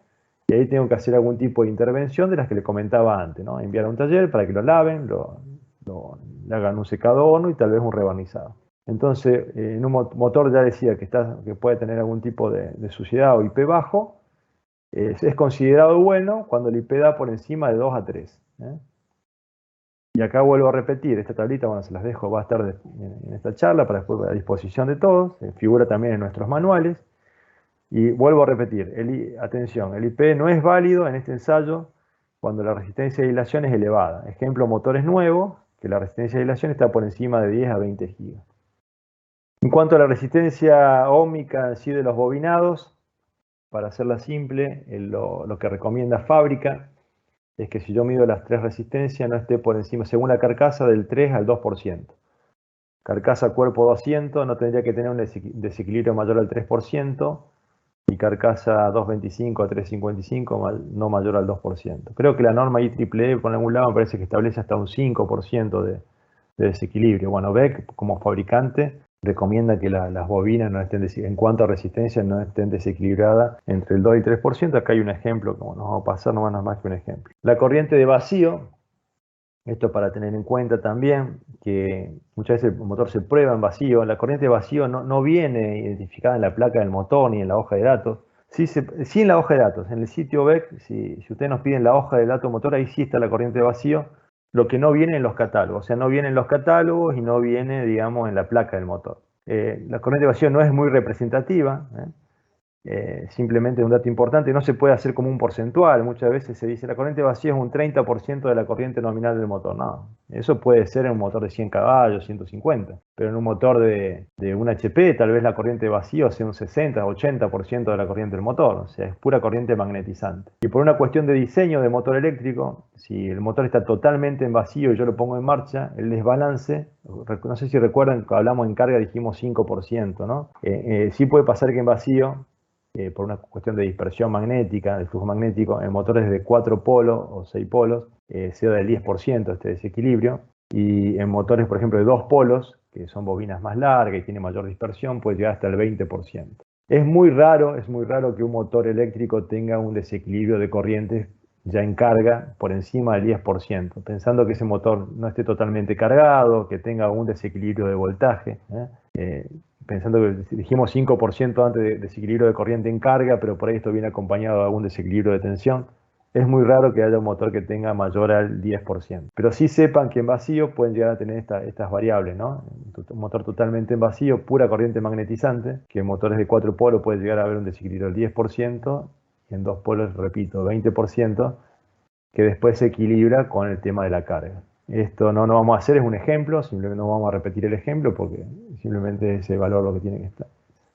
y ahí tengo que hacer algún tipo de intervención de las que le comentaba antes, ¿no? Enviar a un taller para que lo laven, le hagan un secado horno y tal vez un rebarnizado. Entonces, en un motor ya decía que puede tener algún tipo de suciedad o IP bajo, es considerado bueno cuando el IP da por encima de 2 a 3. Y acá vuelvo a repetir, esta tablita, bueno, se las dejo, va a estar en esta charla para después a disposición de todos, figura también en nuestros manuales. Y vuelvo a repetir, atención, el IP no es válido en este ensayo cuando la resistencia de aislación es elevada. Ejemplo, motores nuevos, que la resistencia de aislación está por encima de 10 a 20 gigas. En cuanto a la resistencia óhmica en sí de los bobinados, para hacerla simple, lo que recomienda fábrica es que si yo mido las tres resistencias no esté por encima, según la carcasa, del 3 al 2%. Carcasa cuerpo 200 no tendría que tener un desequilibrio mayor al 3%, y carcasa 225 a 355 no mayor al 2%. Creo que la norma IEEE por algún lado me parece que establece hasta un 5% de desequilibrio. Bueno, BEC como fabricante recomienda que las bobinas no estén, en cuanto a resistencia, no estén desequilibradas entre el 2 y el 3%. Acá hay un ejemplo, como nos va a pasar, no es más que un ejemplo. La corriente de vacío, esto para tener en cuenta también, que muchas veces el motor se prueba en vacío. La corriente de vacío no viene identificada en la placa del motor ni en la hoja de datos. Sí en la hoja de datos, en el sitio BEC, si ustedes nos piden la hoja de datos motor, ahí sí está la corriente de vacío. Lo que no viene en los catálogos, o sea, no viene en los catálogos y no viene, digamos, en la placa del motor. La corriente de vacío no es muy representativa, simplemente un dato importante, no se puede hacer como un porcentual. Muchas veces se dice la corriente de vacío es un 30% de la corriente nominal del motor. No, eso puede ser en un motor de 100 caballos, 150, pero en un motor de un HP tal vez la corriente de vacío sea un 60, 80% de la corriente del motor, o sea, es pura corriente magnetizante. Y por una cuestión de diseño de motor eléctrico, si el motor está totalmente en vacío y yo lo pongo en marcha, el desbalance, no sé si recuerdan que hablamos en carga, dijimos 5%, ¿no? Sí puede pasar que en vacío, por una cuestión de dispersión magnética, del flujo magnético, en motores de 4 polos o 6 polos, sea del 10% este desequilibrio, y en motores, por ejemplo, de 2 polos, que son bobinas más largas y tienen mayor dispersión, puede llegar hasta el 20%. Es muy raro que un motor eléctrico tenga un desequilibrio de corrientes ya en carga por encima del 10%, pensando que ese motor no esté totalmente cargado, que tenga un desequilibrio de voltaje, pensando que dijimos 5% antes de desequilibrio de corriente en carga, pero por ahí esto viene acompañado de algún desequilibrio de tensión. es muy raro que haya un motor que tenga mayor al 10%. Pero sí sepan que en vacío pueden llegar a tener estas variables, ¿no? Un motor totalmente en vacío, pura corriente magnetizante, que en motores de 4 polos puede llegar a haber un desequilibrio del 10%, y en 2 polos, repito, 20%, que después se equilibra con el tema de la carga. Esto no vamos a hacer, es un ejemplo, simplemente no vamos a repetir el ejemplo porque simplemente ese valor lo que tiene que estar.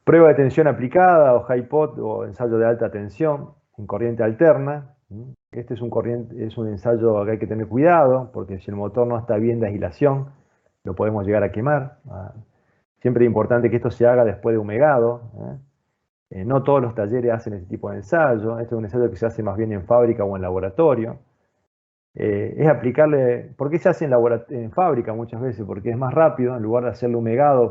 Prueba de tensión aplicada o high pot o ensayo de alta tensión en corriente alterna. Este es un ensayo que hay que tener cuidado porque si el motor no está bien de aislación, lo podemos llegar a quemar. Siempre es importante que esto se haga después de humegado. No todos los talleres hacen este tipo de ensayo. Este es un ensayo que se hace más bien en fábrica o en laboratorio. Es aplicarle, ¿por qué se hace en fábrica muchas veces? Porque es más rápido, en lugar de hacerle humegado,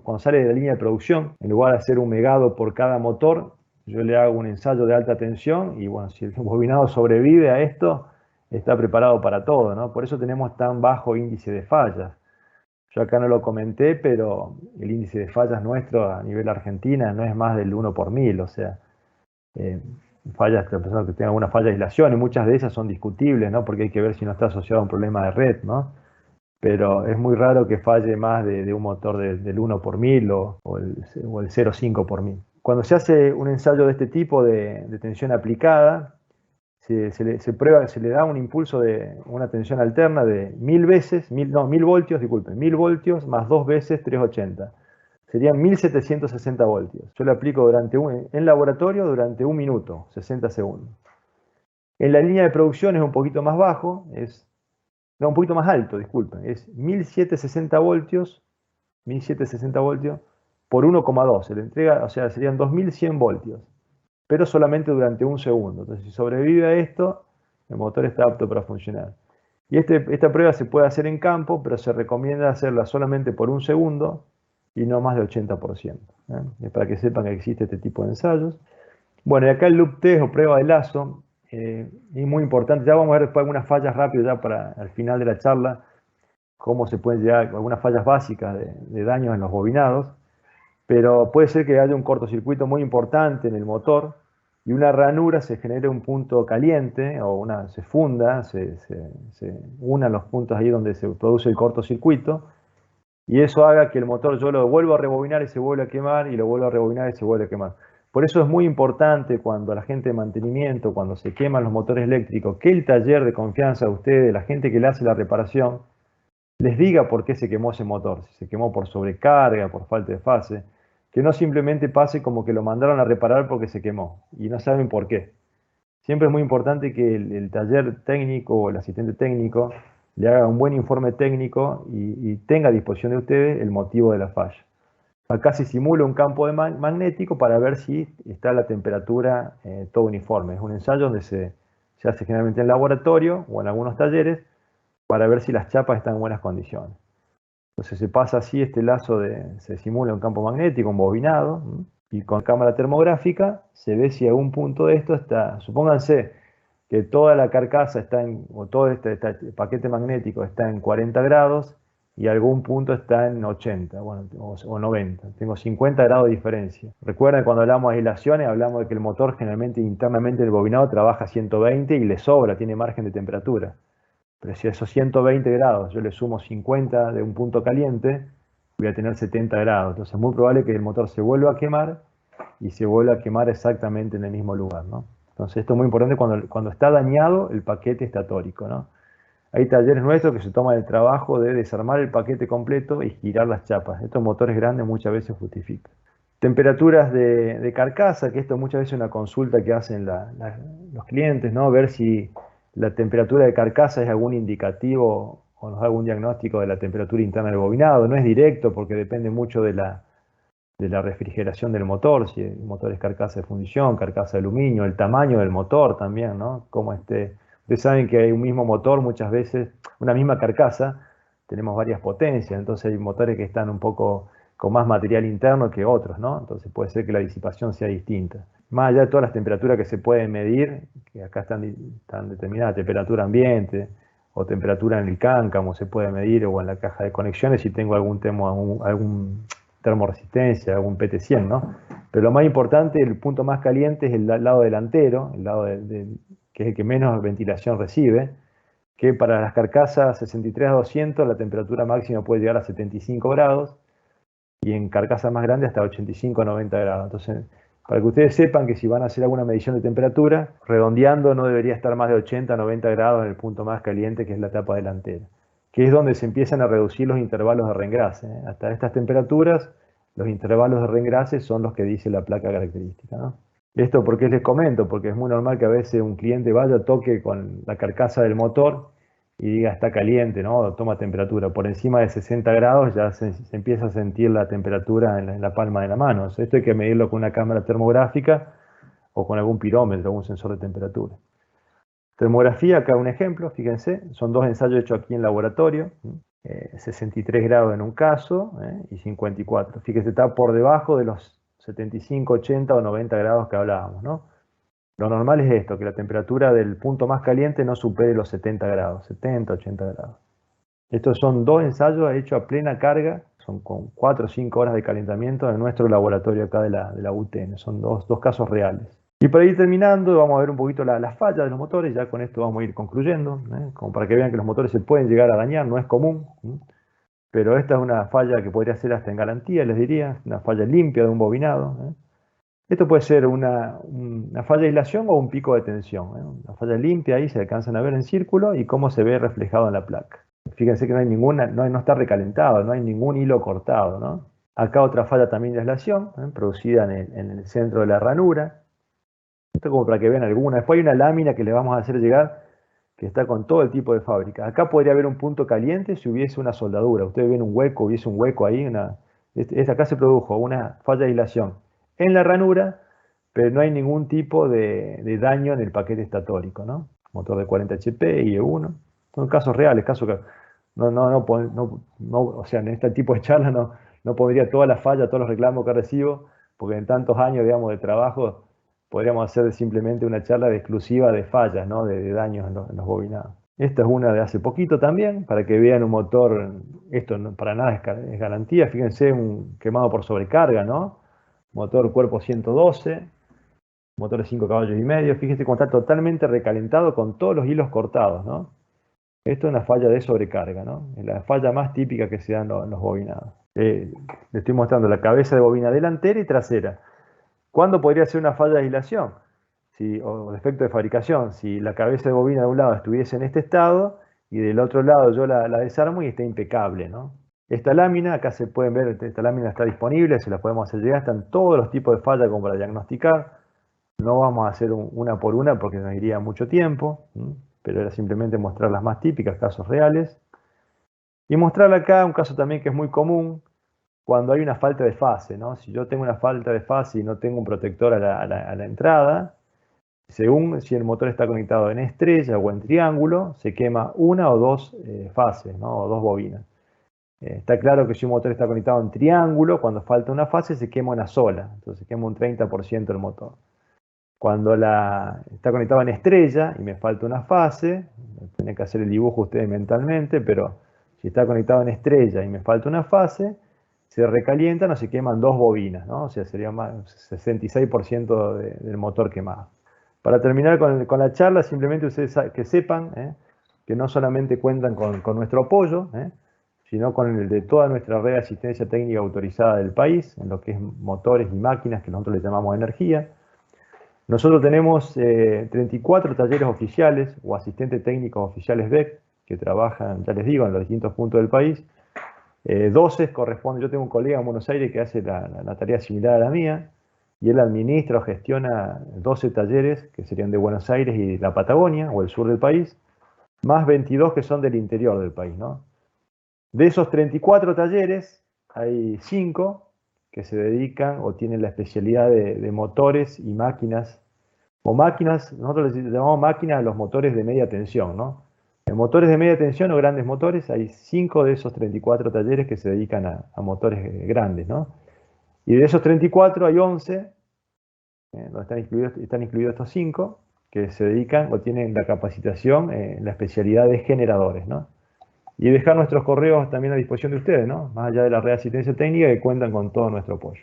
cuando sale de la línea de producción, en lugar de hacer humegado por cada motor, yo le hago un ensayo de alta tensión y bueno, si el bobinado sobrevive a esto, está preparado para todo, ¿no? Por eso tenemos tan bajo índice de fallas. Yo acá no lo comenté, pero el índice de fallas nuestro a nivel Argentina no es más del 1 por 1000, o sea, fallas, personas que tengan alguna falla de aislación, y muchas de ellas son discutibles, ¿no? Porque hay que ver si no está asociado a un problema de red, ¿no? Pero es muy raro que falle más de un motor del 1 por 1000 o el 0,5 por 1000. Cuando se hace un ensayo de este tipo de tensión aplicada, se le da un impulso de una tensión alterna de 1000 voltios, disculpen, 1000 voltios más 2 veces 380. Serían 1760 voltios. Yo lo aplico en laboratorio durante 1 minuto, 60 segundos. En la línea de producción es un poquito más bajo, un poquito más alto, disculpen, es 1760 voltios, 1760 voltios por 1,2. Se le entrega, o sea, serían 2100 voltios, pero solamente durante 1 segundo. Entonces, si sobrevive a esto, el motor está apto para funcionar. Y esta prueba se puede hacer en campo, pero se recomienda hacerla solamente por 1 segundo y no más de 80%. Es para que sepan que existe este tipo de ensayos. Bueno, y acá el loop test o prueba de lazo es muy importante. Ya vamos a ver después algunas fallas rápido ya para al final de la charla, cómo se pueden llegar a algunas fallas básicas de daños en los bobinados, pero puede ser que haya un cortocircuito muy importante en el motor y una ranura se genere un punto caliente o se funda, se unan los puntos ahí donde se produce el cortocircuito, y eso haga que el motor yo lo vuelva a rebobinar y se vuelva a quemar, y lo vuelvo a rebobinar y se vuelve a quemar. Por eso es muy importante cuando la gente de mantenimiento, cuando se queman los motores eléctricos, que el taller de confianza de ustedes, la gente que le hace la reparación, les diga por qué se quemó ese motor. Si se quemó por sobrecarga, por falta de fase, que no simplemente pase como que lo mandaron a reparar porque se quemó y no saben por qué. Siempre es muy importante que el taller técnico o el asistente técnico le haga un buen informe técnico y tenga a disposición de ustedes el motivo de la falla. Acá se simula un campo magnético para ver si está la temperatura todo uniforme. Es un ensayo donde se hace generalmente en laboratorio o en algunos talleres para ver si las chapas están en buenas condiciones. Entonces se pasa así este lazo, se simula un campo magnético, un bobinado, y con cámara termográfica se ve si algún punto de esto está, supónganse que toda la carcasa o todo este paquete magnético está en 40 grados y algún punto está en 80, bueno, o 90. Tengo 50 grados de diferencia. Recuerden, cuando hablamos de aislaciones, hablamos de que el motor generalmente internamente el bobinado trabaja a 120 y le sobra, tiene margen de temperatura. Pero si a esos 120 grados yo le sumo 50 de un punto caliente, voy a tener 70 grados. Entonces es muy probable que el motor se vuelva a quemar y se vuelva a quemar exactamente en el mismo lugar, ¿no? Entonces esto es muy importante cuando está dañado el paquete estatórico, ¿no? Hay talleres nuestros que se toman el trabajo de desarmar el paquete completo y girar las chapas. Estos motores grandes muchas veces justifican. Temperaturas de carcasa, que esto muchas veces es una consulta que hacen los clientes, ¿no? Ver si la temperatura de carcasa es algún indicativo o nos da algún diagnóstico de la temperatura interna del bobinado. No es directo porque depende mucho de la refrigeración del motor, si el motor es carcasa de fundición, carcasa de aluminio, el tamaño del motor también, ¿no? Ustedes saben que hay un mismo motor, muchas veces, una misma carcasa, tenemos varias potencias, entonces hay motores que están un poco con más material interno que otros, ¿no? Entonces puede ser que la disipación sea distinta. Más allá de todas las temperaturas que se pueden medir, que acá están determinadas, temperatura ambiente o temperatura en el cáncamo se puede medir, o en la caja de conexiones si tengo algún termoresistencia, algún PT100, ¿no? Pero lo más importante, el punto más caliente es el lado delantero, el lado que es el que menos ventilación recibe, que para las carcasas 63 a 200 la temperatura máxima puede llegar a 75 grados y en carcasas más grandes hasta 85 a 90 grados. Entonces, para que ustedes sepan que si van a hacer alguna medición de temperatura, redondeando no debería estar más de 80 a 90 grados en el punto más caliente, que es la tapa delantera, que es donde se empiezan a reducir los intervalos de reengrase. Hasta estas temperaturas, los intervalos de reengrase son los que dice la placa característica, ¿no? Esto porque les comento, porque es muy normal que a veces un cliente vaya, toque con la carcasa del motor y diga está caliente, ¿no? Toma temperatura. Por encima de 60 grados ya se empieza a sentir la temperatura en la palma de la mano. Esto hay que medirlo con una cámara termográfica o con algún pirómetro, algún sensor de temperatura. Termografía, acá un ejemplo, fíjense, son dos ensayos hechos aquí en laboratorio, 63 grados en un caso y 54. Fíjense, está por debajo de los 75, 80 o 90 grados que hablábamos, ¿no? Lo normal es esto, que la temperatura del punto más caliente no supere los 70 grados, 70, 80 grados. Estos son dos ensayos hechos a plena carga, son con 4 o 5 horas de calentamiento en nuestro laboratorio acá de la UTN, son dos casos reales. Y para ir terminando, vamos a ver un poquito las fallas de los motores, ya con esto vamos a ir concluyendo, como para que vean que los motores se pueden llegar a dañar, no es común, pero esta es una falla que podría ser hasta en garantía, les diría, una falla limpia de un bobinado. Esto puede ser una falla de aislación o un pico de tensión. Una falla limpia, ahí se alcanzan a ver en círculo y cómo se ve reflejado en la placa. Fíjense que no hay ninguna, no está recalentado, no hay ningún hilo cortado, ¿no? Acá otra falla también de aislación, producida en el centro de la ranura. Esto como para que vean alguna. Después hay una lámina que les vamos a hacer llegar, que está con todo el tipo de fábrica. Acá podría haber un punto caliente si hubiese una soldadura. Ustedes ven un hueco, hubiese un hueco ahí. Acá se produjo una falla de aislación en la ranura, pero no hay ningún tipo de daño en el paquete estatórico, ¿no? Motor de 40 HP, IE1. Son casos reales, casos que o sea, en este tipo de charla no pondría toda la falla, todos los reclamos que recibo, porque en tantos años, digamos, de trabajo, podríamos hacer simplemente una charla exclusiva de fallas, ¿no? De daños en los bobinados. Esta es una de hace poquito también, para que vean un motor, esto para nada es garantía, fíjense, un quemado por sobrecarga, ¿no? Motor cuerpo 112, motor de 5 caballos y medio, fíjense cómo está totalmente recalentado con todos los hilos cortados, ¿no? Esto es una falla de sobrecarga, ¿no? Es la falla más típica que se dan en los bobinados. Le estoy mostrando la cabeza de bobina delantera y trasera. ¿Cuándo podría ser una falla de aislación? O defecto de fabricación. Si la cabeza de bobina de un lado estuviese en este estado y del otro lado yo la desarmo y está impecable, ¿no? Esta lámina, acá se pueden ver, esta lámina está disponible, se la podemos hacer llegar, están todos los tipos de fallas como para diagnosticar. No vamos a hacer una por una porque nos iría mucho tiempo, pero era simplemente mostrar las más típicas, casos reales. Y mostrar acá un caso también que es muy común, cuando hay una falta de fase, ¿no? Si yo tengo una falta de fase y no tengo un protector a la entrada, según si el motor está conectado en estrella o en triángulo, se quema una o dos fases, ¿no? O dos bobinas. Está claro que si un motor está conectado en triángulo, cuando falta una fase se quema una sola, entonces se quema un 30% del motor. Cuando está conectado en estrella y me falta una fase, tienen que hacer el dibujo ustedes mentalmente, pero si está conectado en estrella y me falta una fase, se recalientan o se queman dos bobinas, ¿no? O sea, sería más 66% del motor quemado. Para terminar con la charla, simplemente ustedes que sepan que no solamente cuentan con nuestro apoyo, sino con el de toda nuestra red de asistencia técnica autorizada del país, en lo que es motores y máquinas, que nosotros le llamamos energía. Nosotros tenemos 34 talleres oficiales o asistentes técnicos oficiales BEC, que trabajan, ya les digo, en los distintos puntos del país. 12 corresponde, yo tengo un colega en Buenos Aires que hace la tarea similar a la mía, y él administra o gestiona 12 talleres, que serían de Buenos Aires y la Patagonia, o el sur del país, más 22 que son del interior del país, ¿no? De esos 34 talleres, hay 5 que se dedican o tienen la especialidad de motores y máquinas, o máquinas, nosotros les llamamos máquinas a los motores de media tensión, ¿no? En motores de media tensión o grandes motores, hay 5 de esos 34 talleres que se dedican a motores grandes, ¿no? Y de esos 34 hay 11, donde están incluidos estos 5, que se dedican o tienen la capacitación en la especialidad de generadores, ¿no? Y dejar nuestros correos también a disposición de ustedes, ¿no? Más allá de la red de asistencia técnica, que cuentan con todo nuestro apoyo.